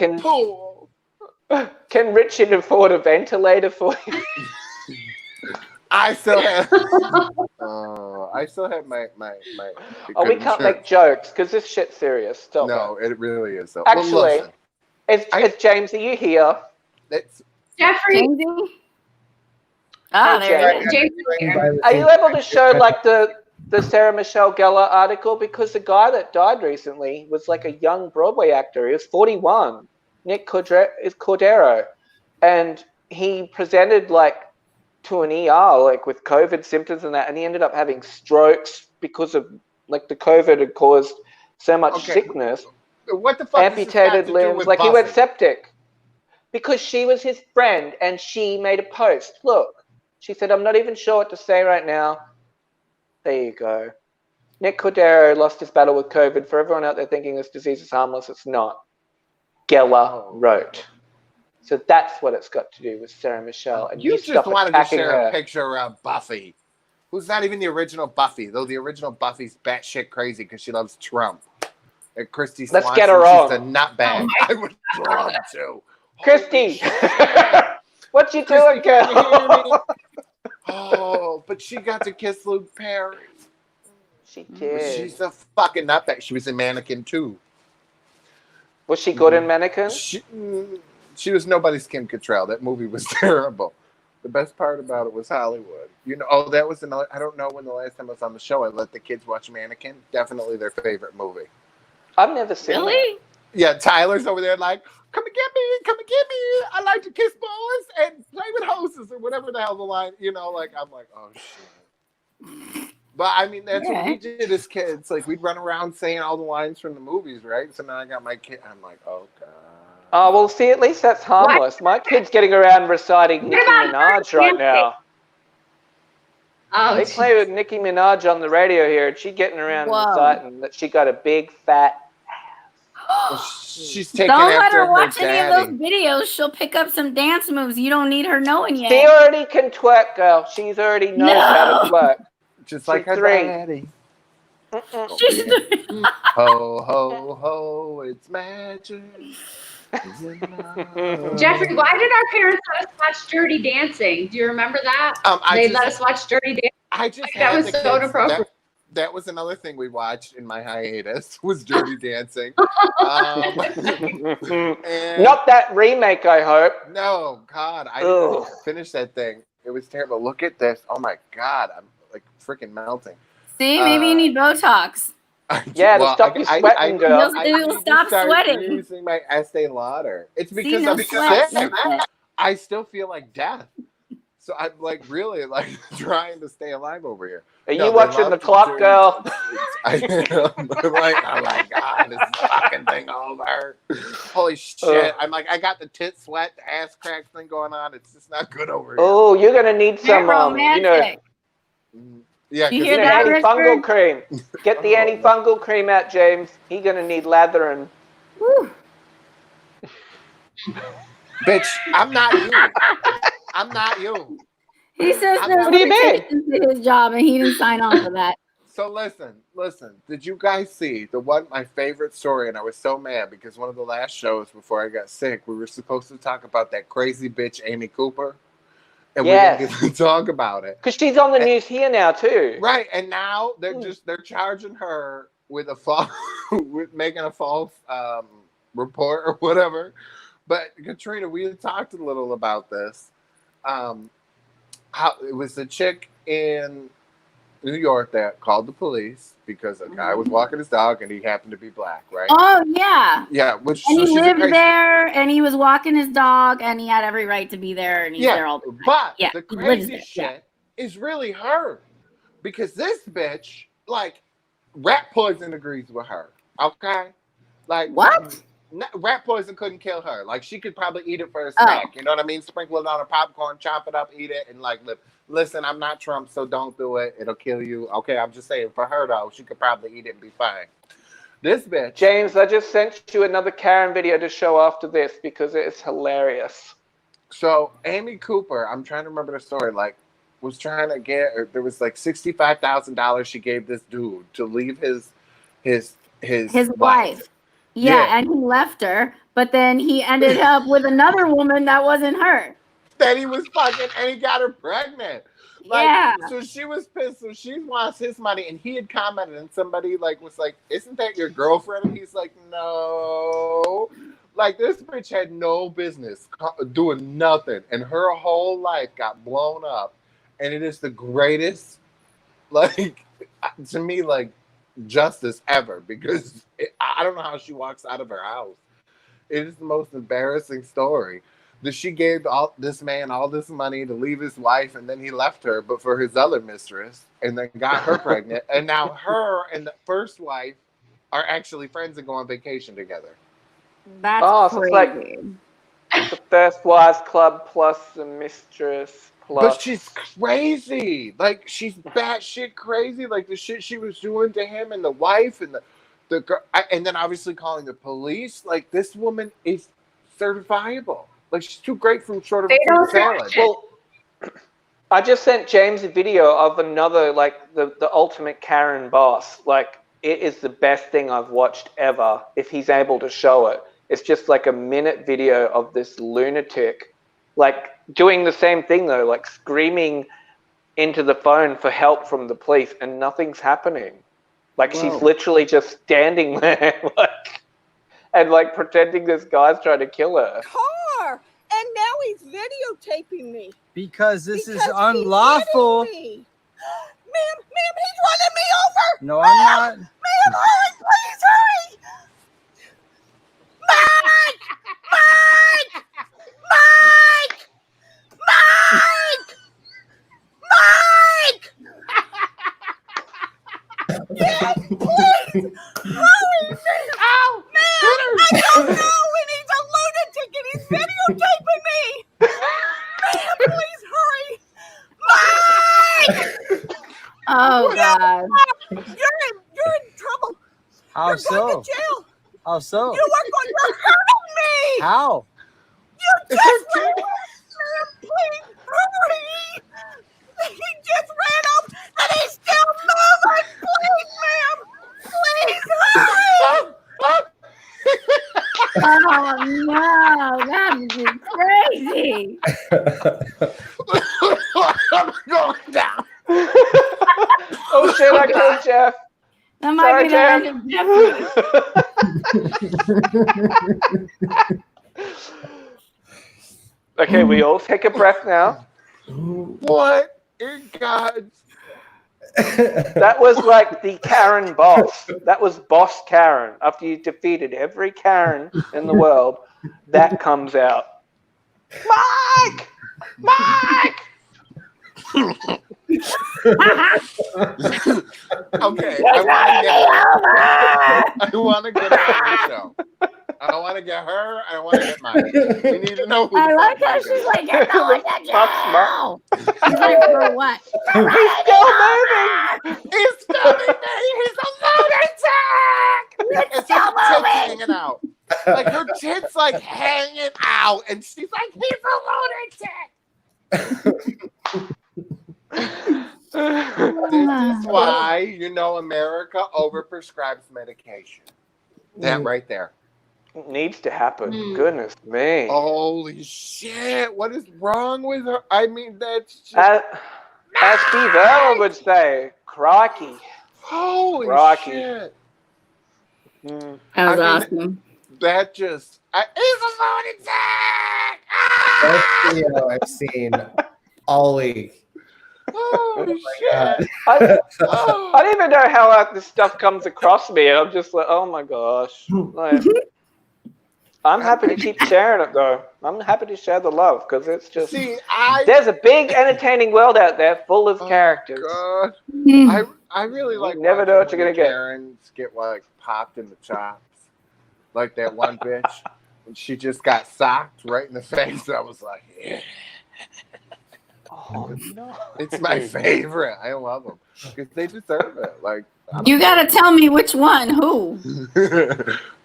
can Richard afford a ventilator for you? I still have my Oh, we can't make jokes because this shit's serious. Stop. No, it really is. Though. Actually, it's James. Are you here? Jeffrey. Oh, there it is. James. Are you able to show like the Sarah Michelle Gellar article? Because the guy that died recently was like a young Broadway actor. He was 41. Nick Cordero, and he presented like to an ER like with COVID symptoms and that, and he ended up having strokes because of like the COVID had caused so much sickness. What the fuck? Amputated limbs, like he went septic. Because she was his friend and she made a post. Look, she said, "I'm not even sure what to say right now." There you go. Nick Cordero lost his battle with COVID. For everyone out there thinking this disease is harmless, it's not. Gellar wrote. So that's what it's got to do with Sarah Michelle. And you just wanted to share a picture of Buffy, who's not even the original Buffy, though the original Buffy's batshit crazy because she loves Trump. And Christy Swanson, let's get her on. She's a nutbag. I would love to. Christy, what you doing, girl? Oh, but she got to kiss Luke Perry. She did. She's a fucking nutbag. She was in Mannequin too. Was she good in Mannequin? She was nobody's Kim Cattrall. That movie was terrible. The best part about it was Hollywood. You know, that was another. I don't know when the last time I was on the show. I let the kids watch Mannequin. Definitely their favorite movie. I've never seen it. Yeah, Tyler's over there like, come and get me, come and get me. I like to kiss boys and play with hoses or whatever the hell the line. You know, like I'm like, oh shit. But I mean, that's what we did as kids. Like we'd run around saying all the lines from the movies, right? So now I got my kid. I'm like, oh god. Oh well, see, at least that's harmless. My kid's getting around reciting Nicki Minaj right now. Oh, they play with Nicki Minaj on the radio here, and she's getting around reciting that she got a big fat ass. She's taking don't after let her watch daddy. any of those videos. She'll pick up some dance moves. You don't need her knowing yet. She already can twerk, girl. She's already knows how to twerk. Just like her daddy. Ho, ho, ho, it's magic. Jeffrey, why did our parents let us watch Dirty Dancing? Do you remember that? They let us watch Dirty Dancing. I just that was so inappropriate. That was another thing we watched in my hiatus was Dirty Dancing. Not that remake, I hope. No, God, I didn't finish that thing. It was terrible. Look at this. Oh my God, I'm like freaking melting. See, maybe you need Botox. Yeah, to stop you sweating, girl. You'll stop sweating. Using my Estee Lauder. It's because I'm sick. I still feel like death. So I'm like really like trying to stay alive over here. Are you watching the clock, girl? I am. Like, oh my God, this fucking thing over. Holy shit. I'm like, I got the tit sweat, the ass crack thing going on. It's just not good over here. Oh, you're going to need some, yeah, you hear that, antifungal cream. Get the antifungal cream out, James. He's going to need lathering. Bitch, I'm not you. I'm not you. He says there's limitations to his job, and he didn't sign on for that. So listen. Did you guys see my favorite story? And I was so mad because one of the last shows before I got sick, we were supposed to talk about that crazy bitch Amy Cooper, and we didn't get to talk about it because she's on the news here now too. Right, and now they're charging her with with making a false report or whatever. But Katrina, we had talked a little about this. How it was a chick in New York that called the police because a guy was walking his dog and he happened to be black, right? Oh yeah. Yeah, and he lived there and he was walking his dog and he had every right to be there and he's there all the time. But the crazy shit is really her. Because this bitch, like, rat poison agrees with her. Okay? Like what? rat poison couldn't kill her. Like, she could probably eat it for a snack. You know what I mean? Sprinkle it on her popcorn, chop it up, eat it, and like, listen, I'm not Trump, so don't do it. It'll kill you. Okay, I'm just saying, for her though, she could probably eat it and be fine. This bitch. James, I just sent you another Karen video to show after this because it is hilarious. So Amy Cooper, I'm trying to remember the story, like, was trying to get, there was like $65,000 she gave this dude to leave his wife. Yeah, and he left her, but then he ended up with another woman that wasn't her. That he was fucking, and he got her pregnant. Like, yeah. So she was pissed. So she wants his money, and he had commented, and somebody like was like, "Isn't that your girlfriend?" And he's like, "No." Like, this bitch had no business doing nothing, and her whole life got blown up, and it is the greatest, like, to me, like, justice ever, because I don't know how she walks out of her house. It is the most embarrassing story. That she gave this man all this money to leave his wife, and then he left her, but for his other mistress, and then got her pregnant, and now her and the first wife are actually friends and go on vacation together. That's so crazy. It's like the First Wives Club plus the mistress plus. But she's crazy. Like, she's batshit crazy. Like, the shit she was doing to him and the wife and the girl, and then obviously calling the police. Like, this woman is certifiable. Like, she's too great from short of a fruit salad. Well, I just sent James a video of another, like, the ultimate Karen boss. Like, it is the best thing I've watched ever, if he's able to show it. It's just like a minute video of this lunatic, like, doing the same thing, though, like, screaming into the phone for help from the police, and nothing's happening. Like, she's literally just standing there, like, and, like, pretending this guy's trying to kill her. And now he's videotaping me. Because this is unlawful. Ma'am, he's running me over. No, I'm not. Ma'am, hurry, please, hurry. Mike! Yes, please! Hurry, ma'am! Ow! Ma'am, I don't know, and he's a lunatic, and he's videotaping me! Ma'am, please hurry! Mike! Oh, God. You're in trouble. How You're so? going to jail. How so? You're hurting me! How? You just ran off! Ma'am, please hurry! He just ran off, and he's still moving! Please, ma'am! Please hurry! Oh, no. That is crazy. I'm going down. Oh, shit, I killed Jeff. That might Sorry, be the end of Jeff. Okay, we all take a breath now. What in God's... That was like the Karen boss. That was boss Karen. After you defeated every Karen in the world, that comes out. Mike! Mike! Okay, I want to get her on the show. I don't want to get her. I don't want to get mine. We need to know who. I like how she's like, you're going to jail. He's like, for what? He's still moving. He's filming me. He's a lunatic. It's still her tits moving. hanging out. Like, her tits like hanging out, and she's like, he's a lunatic. This is why, you know, America overprescribes medication. That right there. It needs to happen. Goodness me. Holy shit. What is wrong with her? I mean, that's just... As Steve Irwin would say, crikey. Holy Rocky. shit. That was I mean, awesome. That just... he's a lunatic! Best video I've seen all week. Holy shit. God. I don't even know how this stuff comes across me. I'm just like, oh my gosh. Like, I'm happy to keep sharing it, though. I'm happy to share the love, because it's just... See, there's a big, entertaining world out there full of characters. God. I really like never know what you're watching gonna get. Karens get, like, popped in the chops. Like that one bitch. She just got socked right in the face. I was like, yeah. Oh no! It's my favorite. I love them because they deserve it. Like You gotta tell me which one. Who?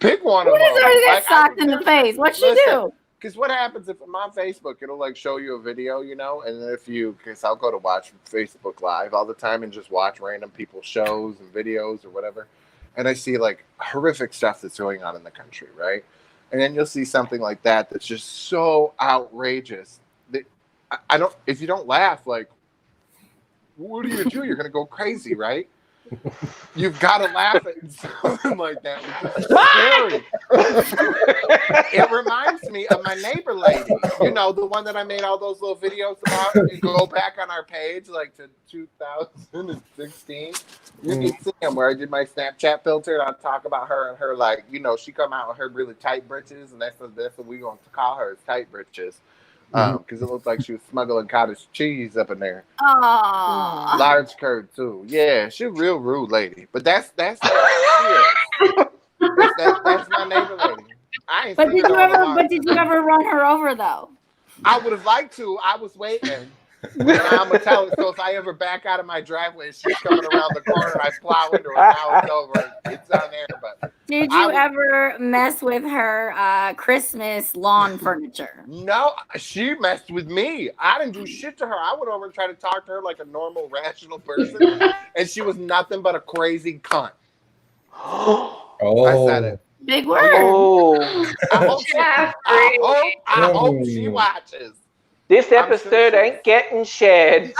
pick one Who of them. deserves to get socked in the face? What'd she do? Because what happens if I'm on Facebook, it'll like show you a video, you know, and then because I'll go to watch Facebook Live all the time and just watch random people's shows and videos or whatever, and I see like horrific stuff that's going on in the country, right? And then you'll see something like that that's just so outrageous that I don't. If you don't laugh, like, what are you gonna do? You're gonna go crazy, right? You've got to laugh at something like that. It's scary. It reminds me of my neighbor lady. You know, the one that I made all those little videos about. You go back on our page, like to 2016. You can see them where I did my Snapchat filter, and I talk about her and her, like, you know, she come out with her really tight britches, and that's what we're going to call her, is tight britches. Because it looked like she was smuggling cottage cheese up in there. Oh, Large curd too. Yeah, she's a real rude lady. But that's that's my neighbor lady. I ain't but seen did her you ever run her over though? I would have liked to. I was waiting. And I'm gonna tell her. So if I ever back out of my driveway and she's coming around the corner and I plow into her, now it's over. It's on there. But did you ever mess with her Christmas lawn furniture? No, she messed with me. I didn't do shit to her. I went over and tried to talk to her like a normal, rational person, and she was nothing but a crazy cunt. Oh, I said it. Big word. Oh, I hope she watches. this episode ain't getting shared.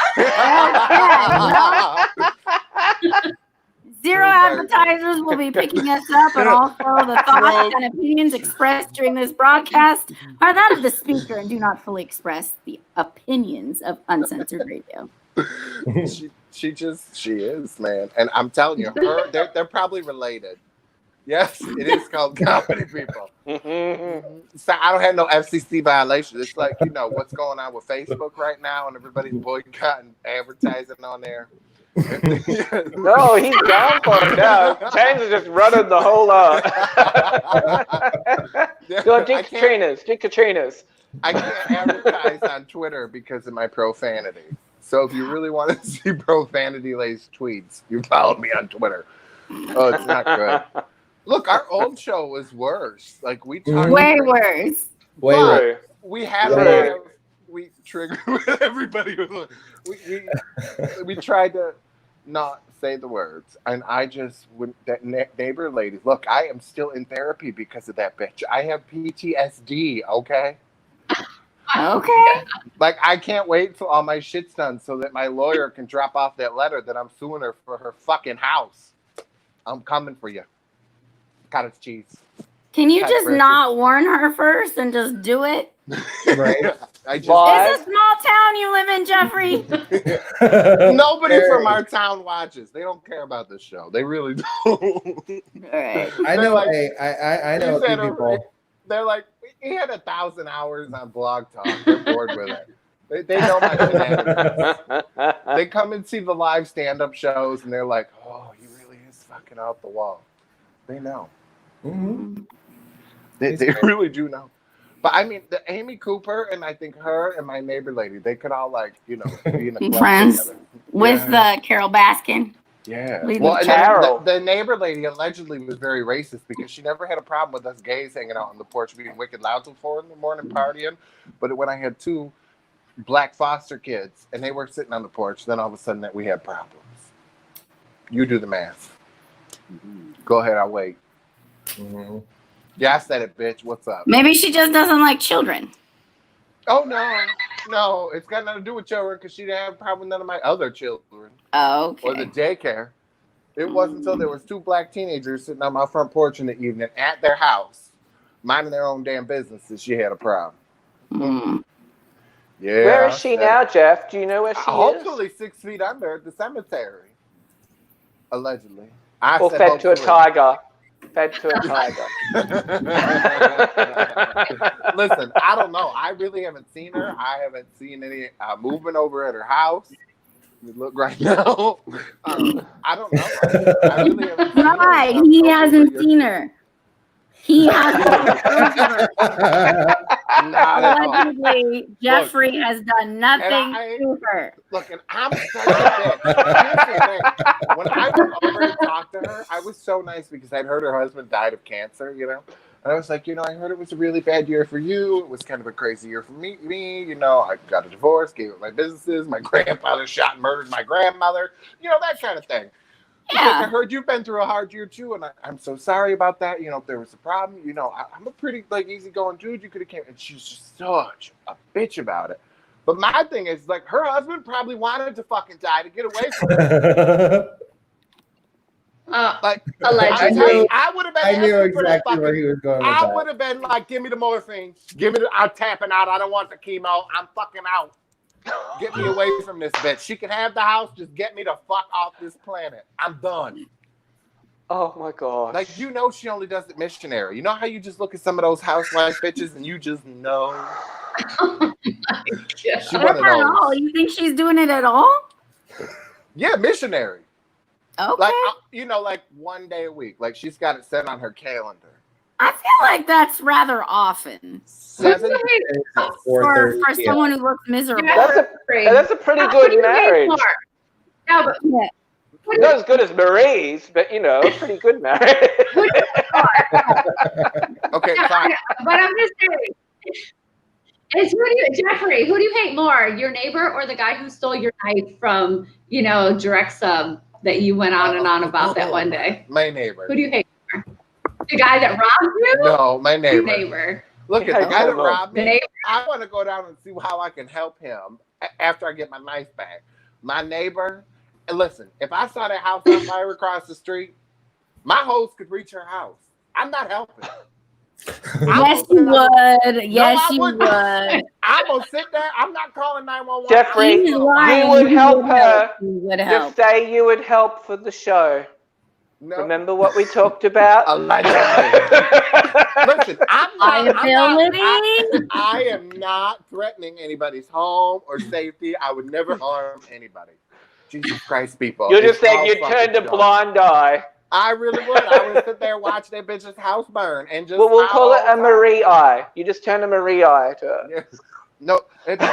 Zero advertisers will be picking us up, and also the thoughts and opinions expressed during this broadcast are that of the speaker and do not fully express the opinions of Uncensored Radio. She is, man. And I'm telling you, they're probably related. Yes, it is called Comedy People. So I don't have no FCC violation. It's like, you know, what's going on with Facebook right now, and everybody's boycotting advertising on there. No, he's down for it now. James is just running the whole lot. Go Dick Katrina's. I can't advertise on Twitter because of my profanity. So if you really want to see profanity-laced tweets, you follow me on Twitter. Oh, it's not good. Look, our old show was worse. Like we talked way worse. Way worse. We have we triggered everybody. We tried to not say the words, and I just wouldn't. That neighbor lady. Look, I am still in therapy because of that bitch. I have PTSD. Okay. Okay. Like I can't wait till all my shit's done so that my lawyer can drop off that letter that I'm suing her for her fucking house. I'm coming for you. Cottage cheese. Can you just not warn her first and just do it? Right. It's a small town you live in, Jeffrey. Nobody from our town watches. They don't care about this show. They really don't. All right. I know. I know a few people. They're like, he had 1,000 hours on Blog Talk. They're bored with it. They know my shenanigans. They come and see the live stand-up shows, and they're like, oh, he really is fucking out the wall. They know. Mm-hmm. They really do know. But I mean, the Amy Cooper and I think her and my neighbor lady, they could all like, you know, be in a club friends together. with Carol Baskin. Yeah. Leave Well, it and the neighbor lady allegedly was very racist because she never had a problem with us gays hanging out on the porch being wicked loud till 4 in the morning partying. But when I had 2 black foster kids and they were sitting on the porch, then all of a sudden that we had problems. You do the math. Go ahead, I'll wait. Mm-hmm. Yeah, I said it, bitch. What's up? Maybe she just doesn't like children. Oh, no. It's got nothing to do with children because she didn't have a problem with none of my other children. Oh, okay. Or the daycare. It wasn't until there was 2 black teenagers sitting on my front porch in the evening at their house, minding their own damn business, that she had a problem. Mm. Yeah. Where is she now, Jeff? Do you know where she is? Hopefully 6 feet under at the cemetery. Allegedly. Or fed to a tiger. Fed to a tiger. Listen, I don't know. I really haven't seen her. I haven't seen any movement over at her house. You look right now. I don't know. I really haven't seen Right, her. he hasn't seen her. He has Not at all. allegedly Jeffrey has done nothing to her. Look, and I'm such a bitch. Here's the thing. When I went over to talk to her, I was so nice because I'd heard her husband died of cancer, you know? And I was like, I heard it was a really bad year for you. It was kind of a crazy year for me. I got a divorce, gave up my businesses. My grandfather shot and murdered my grandmother. That kind of thing. Yeah. I heard you've been through a hard year too, and I'm so sorry about that. If there was a problem, I'm a pretty easygoing dude. You could have came, and she's just such a bitch about it. But my thing is, her husband probably wanted to fucking die to get away from her. Allegedly. I would have been. I knew exactly where he was going with I that. would have been like, give me the morphine. I'm tapping out. I don't want the chemo. I'm fucking out. Get me away from this bitch. She can have the house. Just get me the fuck off this planet. I'm done. Oh my god. She only does it missionary. You know how you just look at some of those housewife bitches and you just know? She one of Not at all. those. You think she's doing it at all? Yeah, missionary. Okay. One day a week. She's got it set on her calendar. I feel like that's rather often 7 for someone who looks miserable. That's a pretty good marriage. No, but Yeah. Not as good as Marie's, but pretty good marriage. Okay, Yeah, fine. but I'm just saying, Jeffrey, who do you hate more, your neighbor or the guy who stole your knife from, Direct Sub that you went on and on about that one day? My neighbor. Who do you hate more? The guy that robbed you? No, my Your neighbor. neighbor. Look at the guy that robbed The me. neighbor. I want to go down and see how I can help him after I get my knife back. My neighbor, and listen, if I saw that house on fire across the street, my hose could reach her house. I'm not helping. Yes, you would. Yes, I you wouldn't. would. I'm going to sit there. I'm not calling 911. Jeffrey, He's you lying. would help her. You would Just help. say you would help for the show. No. Remember what we talked about? Listen, Liability. I am not threatening anybody's home or safety. I would never harm anybody. Jesus Christ, people. You're just It's saying all you fucking turned a junk. blind eye. I really would. I would sit there and watch that bitch's house burn and just. Well, we'll call it a Marie. Marie eye. You just turn a Marie eye to her. Yes. No, it's like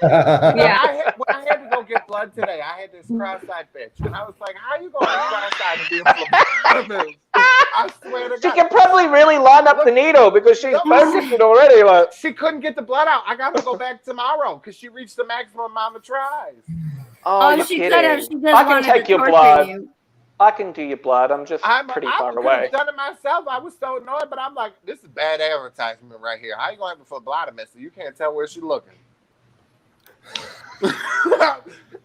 Yeah. I had to go get blood today. I had this cross-eyed bitch, and I was like, "How you going to be cross-eyed and be a blood?" I swear to She God. can probably really line up the needle because she's focused it already. Like, She couldn't get the blood out. I got to go back tomorrow because she reached the maximum amount of tries. oh, Oh, you're she kidding. could have. She just I can wanted take to your torture blood. you. I can do your blood. I'm just pretty I far could away. have done it myself. I was so annoyed, but I'm like, this is bad advertisement right here. How you going to have a phlebotomist so you can't tell where she's looking?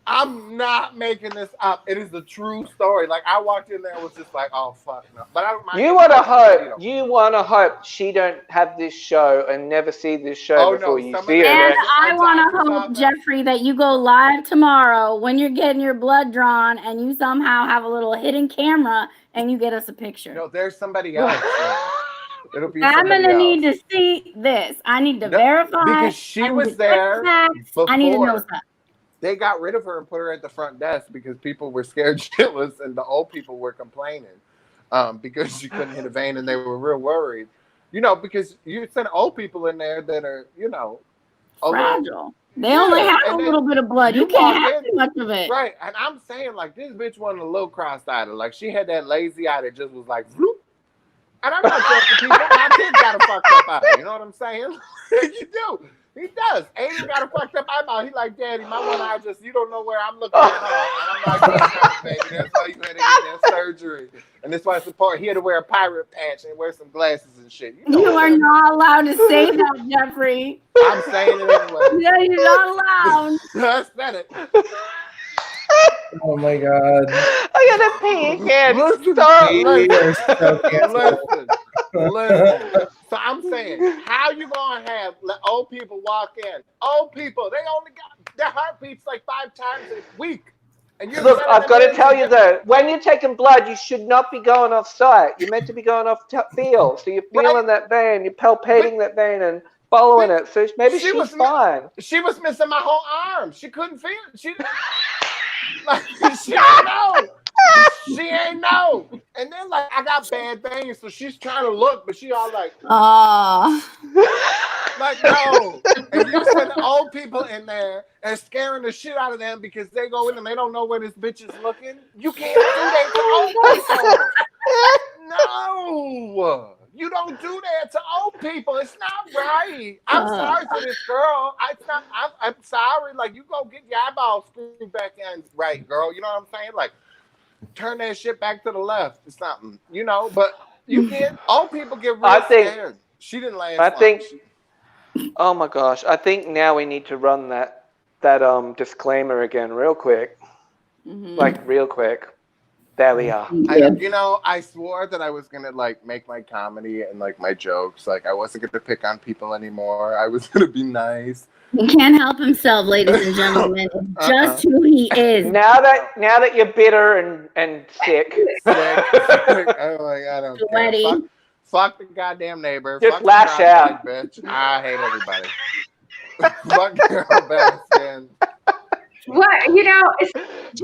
I'm not making this up. It is the true story. I walked in there and was just like, oh fuck no. But I don't mind. You want to hope she don't have this show and never see this show before you see her. And Then. I want to hope, Jeffrey, that you go live tomorrow when you're getting your blood drawn and you somehow have a little hidden camera and you get us a picture. No, there's somebody else. It'll be I'm somebody gonna need else. to see this. I need to verify. Because she I need was to check there facts. I need to know before. stuff. They got rid of her and put her at the front desk because people were scared shitless and the old people were complaining because she couldn't hit a vein and they were real worried. Because you send old people in there that are, Fragile. They only have a little bit of blood. You can't have too much of it. Right. And I'm saying, this bitch wasn't a little cross-eyed. She had that lazy eye that just was like, whoop. And I'm not joking, people. My kid got a fucked up eye. You know what I'm saying? You do. He does. Aiden got a fucked up eyeball. He like, Daddy, my one eye you don't know where I'm looking at all. And I'm like, baby, that's why you had to get that surgery. And that's why it's important. He had to wear a pirate patch and wear some glasses and shit. You are not allowed to say that, Jeffrey. I'm saying it anyway. Yeah, you're not allowed. I said it. Oh my God. I gotta pee again. Listen. So I'm saying, how you gonna have old people walk in? Old people, they only got their heart beats 5 times a week. And Look, I've got to tell you though, when you're taking blood, you should not be going off site. You're meant to be going off feel. So you're feeling that vein, you're palpating that vein and following it. So maybe she's fine. She was missing my whole arm. She couldn't feel it. She didn't know. She ain't know. And then like I got bad things, so she's trying to look, but she all like no. And you send old people in there and scaring the shit out of them because they go in and they don't know where this bitch is looking. You can't do that to old people. No. You don't do that to old people. It's not right. I'm sorry for this girl. I'm sorry. Like, you go get your eyeballs screwed back in right, girl. You know what I'm saying? Like, turn that shit back to the left or something. You know, but you can't. Old people get real scared. She didn't last long. Oh my gosh. I think now we need to run that disclaimer again real quick. Like, real quick. There we are. I swore that I was gonna like make my comedy and like my jokes. Like I wasn't gonna pick on people anymore. I was gonna be nice. He can't help himself, ladies and gentlemen. Just who he is. Now that you're bitter and sick. I'm like, I don't care. Fuck the goddamn neighbor. Just fuck lash out. Bitch. I hate everybody. Fuck Carol Baskin. What it's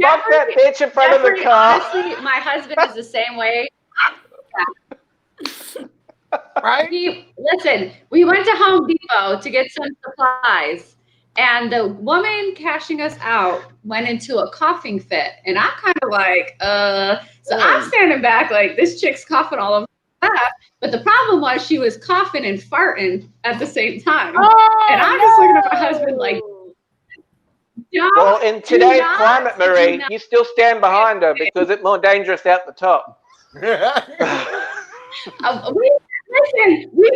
fuck that bitch in front of the car. Honestly, my husband is the same way. Right? Listen, we went to Home Depot to get some supplies, and the woman cashing us out went into a coughing fit, and I'm kind of like, so I'm standing back like this chick's coughing all over that. But the problem was she was coughing and farting at the same time, and I'm just looking at my husband like. Well, in today's climate, Marie, you still stand behind her because it's more dangerous out the top. We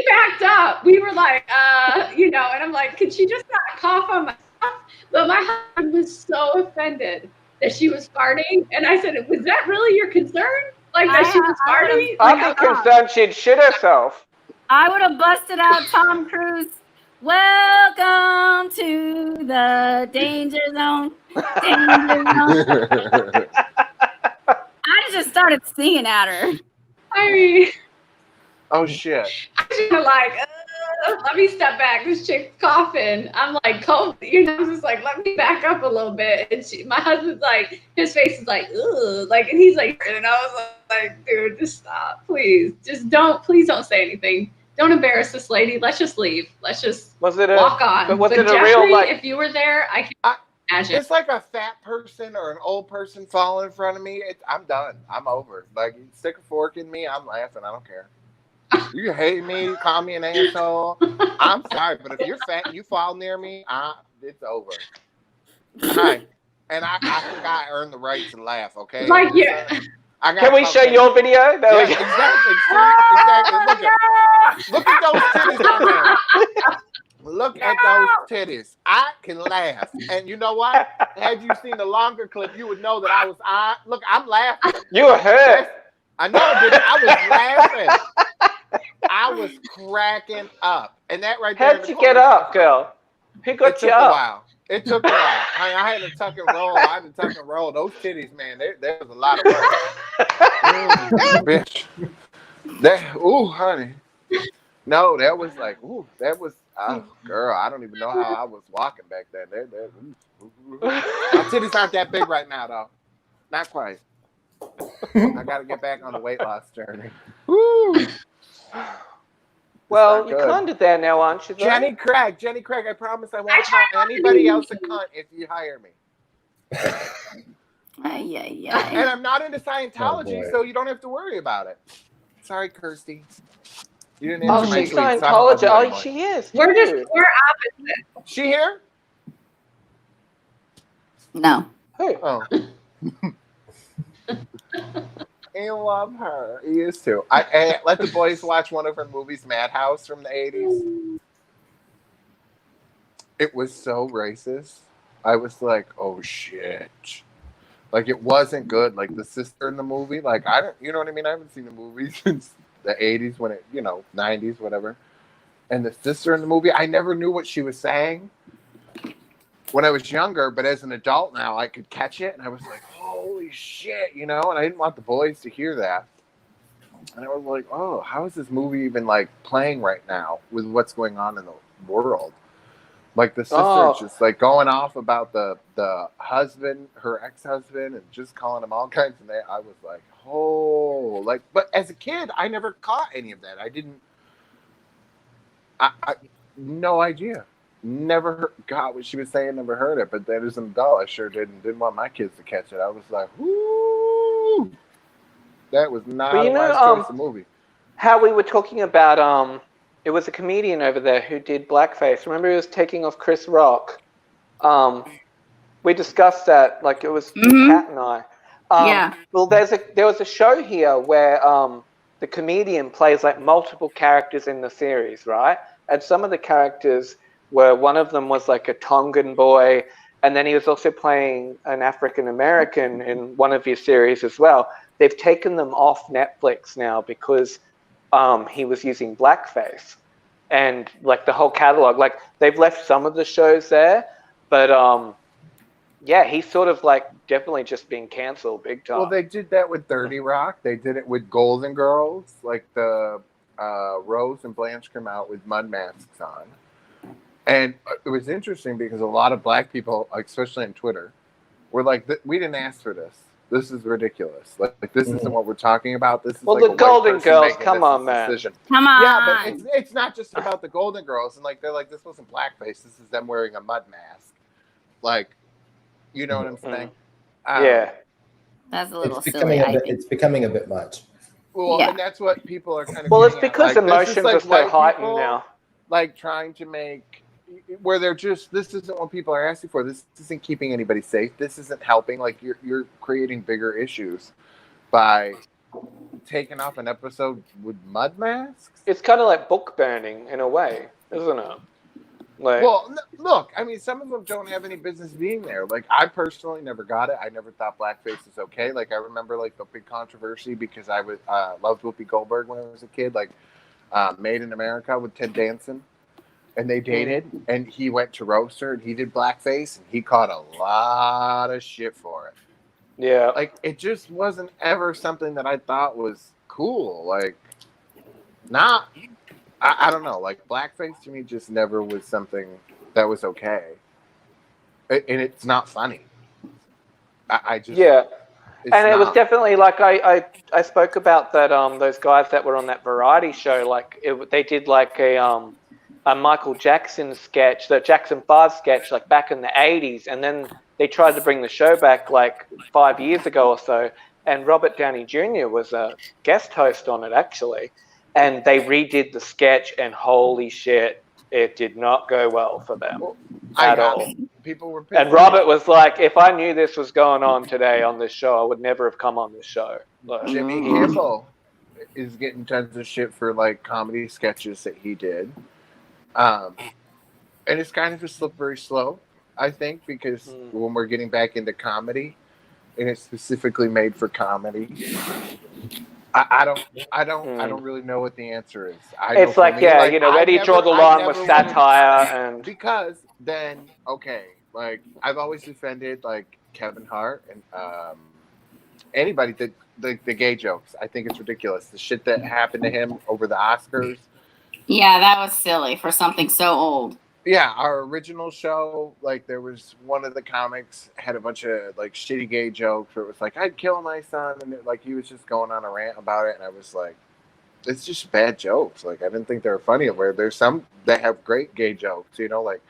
backed up. We were like, and I'm like, could she just not cough on my mouth? But my husband was so offended that she was farting. And I said, was that really your concern? Like that she was farting? I'm concerned she'd shit herself. I would have busted out Tom Cruise. Welcome to the danger zone. Danger zone. I just started singing at her. I mean, oh shit! I was like, let me step back. This chick's coughing. I'm like, just like, let me back up a little bit. And my husband's like, his face is like, ugh, like, and he's like, and I was like, dude, just stop, please, please don't say anything. Don't embarrass this lady. Let's just leave. Let's just walk on. But was it a Jeffrey, real like? If you were there, I can imagine. It's like a fat person or an old person falling in front of me. I'm done. I'm over. Like, you stick a fork in me, I'm laughing. I don't care. You hate me, call me an asshole. I'm sorry, but if you're fat and you fall near me, it's over. Hi. And I think I earned the right to laugh. Okay. Like yeah. Can we show your video? Exactly. Look at those titties down there. Look at those titties. I can laugh. And you know what? Had you seen the longer clip, you would know that look, I'm laughing. You were hurt. I know, bitch. I was laughing. I was cracking up. And that right there. How'd you get up, girl? Who got you up? It took a while. I had to tuck and roll. Those titties, man, there was a lot of work. Bitch. Honey. No, that was like, girl, I don't even know how I was walking back then. My titties aren't that big right now, though. Not quite. I got to get back on the weight loss journey. Woo. Well, you're kind of there now, aren't you? Jenny Craig, I promise I won't call anybody else a cunt if you hire me. And I'm not into Scientology, so you don't have to worry about it. Sorry, Kirsty. You didn't answer my she's tweet, Scientology. So she is. We're opposite. She here? No. Who? Oh. I love her. He used to. I let the boys watch one of her movies, Madhouse, from the 80s. It was so racist. I was like, oh shit. Like, it wasn't good. Like, the sister in the movie, like, you know what I mean? I haven't seen the movie since the 80s when 90s, whatever. And the sister in the movie, I never knew what she was saying when I was younger, but as an adult now, I could catch it. And I was like, holy shit, and I didn't want the boys to hear that. And I was like, oh, how is this movie even like playing right now with what's going on in the world? Like the sister just like going off about the husband, her ex-husband, and just calling him all kinds of names. I was like, oh, like, but as a kid, I never caught any of that. I didn't. I no idea. Never got what she was saying. Never heard it. But then as an adult, I sure didn't want my kids to catch it. I was like, whoo, that was not a wise choice of movie. How we were talking about it was a comedian over there who did blackface. Remember, he was taking off Chris Rock. We discussed that, like it was Kat and I. Yeah. Well, there was a show here where the comedian plays like multiple characters in the series, right? And some of the characters were, one of them was like a Tongan boy, and then he was also playing an African American in one of your series as well. They've taken them off Netflix now because he was using blackface, and like the whole catalog, like they've left some of the shows there, but yeah, he's sort of like definitely just being canceled big time. Well, they did that with 30 Rock. They did it with Golden Girls, like the Rose and Blanche come out with mud masks on. And it was interesting because a lot of black people, especially on Twitter, were like, we didn't ask for this. This is ridiculous. Like this isn't what we're talking about. This is well, like the Golden Girls. Come on, man. Come on. Yeah, but it's not just about the Golden Girls. And like they're like, this wasn't blackface. This is them wearing a mud mask. Like, you know what I'm saying? Yeah. That's a little silly. It's becoming a bit much. Well, and that's what people are kind of. Well, it's because like, emotions are so heightened now. Like trying to make where they're just, this isn't what people are asking for. This isn't keeping anybody safe. This isn't helping. Like you're creating bigger issues by taking off an episode with mud masks. It's kind of like book burning in a way, isn't it? Like, well, look, I mean, some of them don't have any business being there. Like, I personally never got it. I never thought blackface was okay. Like, I remember like the big controversy because I was loved Whoopi Goldberg when I was a kid. Like, Made in America with Ted Danson, and they dated, and he went to roast her, and he did blackface, and he caught a lot of shit for it. Yeah, like it just wasn't ever something that I thought was cool. Like, not. I don't know, like blackface to me just never was something that was okay, and it's not funny. I just and it was definitely like I spoke about that those guys that were on that variety show, like they did like a Michael Jackson sketch, the Jackson 5 sketch, like back in the 80s, and then they tried to bring the show back like 5 years ago or so, and Robert Downey Jr. was a guest host on it actually. And they redid the sketch, and holy shit, it did not go well for them at all. People were pissed. And Robert was like, if I knew this was going on today on this show, I would never have come on this show. Like, Jimmy Kimmel is getting tons of shit for like comedy sketches that he did. And it's kind of a slippery slope, I think, because when we're getting back into comedy, and it's specifically made for comedy, I don't really know what the answer is. It's like, you know, where do you draw the line with satire? And because then, okay, like I've always defended like Kevin Hart and anybody that the gay jokes. I think it's ridiculous. The shit that happened to him over the Oscars. Yeah, that was silly for something so old. Yeah, our original show, like there was one of the comics had a bunch of like shitty gay jokes where it was like, I'd kill my son, and like he was just going on a rant about it, and I was like, it's just bad jokes. Like I didn't think they were funny. Where there's some that have great gay jokes, you know, like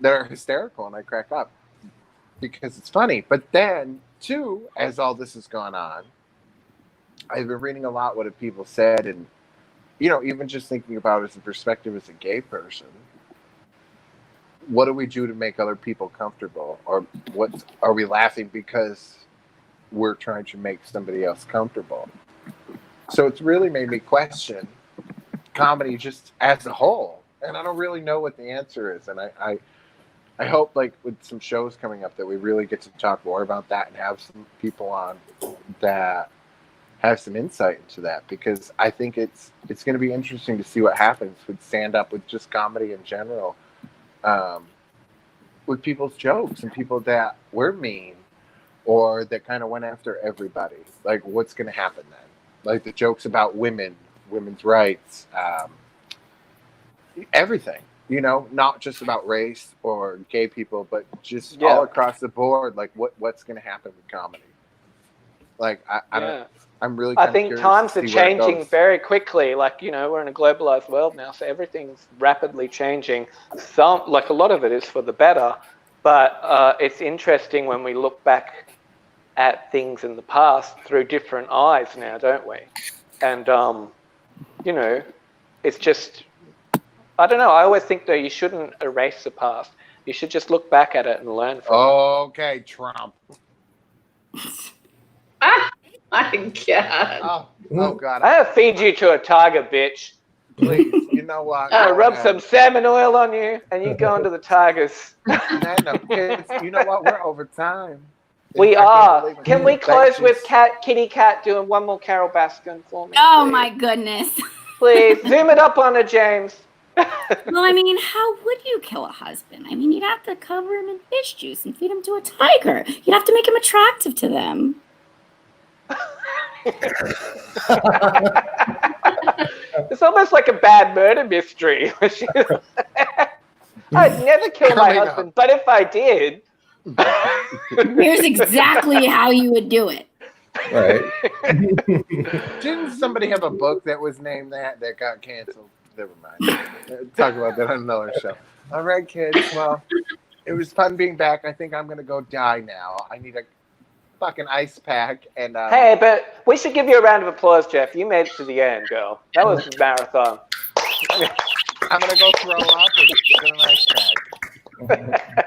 they're hysterical, and I crack up because it's funny. But then, too, as all this has gone on, I've been reading a lot what have people said, and you know, even just thinking about it as a perspective as a gay person. What do we do to make other people comfortable? Or what are we laughing because we're trying to make somebody else comfortable? So it's really made me question comedy just as a whole. And I don't really know what the answer is. And I hope like with some shows coming up that we really get to talk more about that and have some people on that have some insight into that, because I think it's going to be interesting to see what happens with stand-up, with just comedy in general. With people's jokes and people that were mean or that kind of went after everybody. Like, what's going to happen then? Like the jokes about women's rights, everything. You know, not just about race or gay people, but just all across the board. Like, what's going to happen with comedy? Like, I don't. I'm really. I think times are changing very quickly. Like, you know, we're in a globalized world now, so everything's rapidly changing. Like a lot of it is for the better, but it's interesting when we look back at things in the past through different eyes now, don't we? And you know, it's just, I don't know. I always think though you shouldn't erase the past. You should just look back at it and learn from it. Okay, Trump. My God. Oh God. I'll feed you to a tiger, bitch. Please, you know what? I'll rub some salmon oil on you, and you go into the tigers. No, kids, you know what? We're over time. We are. Can we close with Kitty Cat doing one more Carol Baskin for me? Oh please? my goodness. Please, zoom it up on her, James. Well, I mean, how would you kill a husband? I mean, you'd have to cover him in fish juice and feed him to a tiger. You'd have to make him attractive to them. It's almost like a bad murder mystery. I'd never kill my husband, but if I did... Here's exactly how you would do it. Right. Didn't somebody have a book that was named that got canceled? Never mind. Talk about that on another show. All right, kids. Well, it was fun being back. I think I'm going to go die now. I need a fucking ice pack. And hey, but we should give you a round of applause, Jeff. You made it to the end, girl. That was a marathon. I'm going to go throw up and get an ice pack.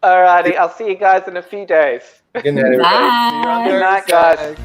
All righty. I'll see you guys in a few days. Good night, everybody. Bye. Good night, guys.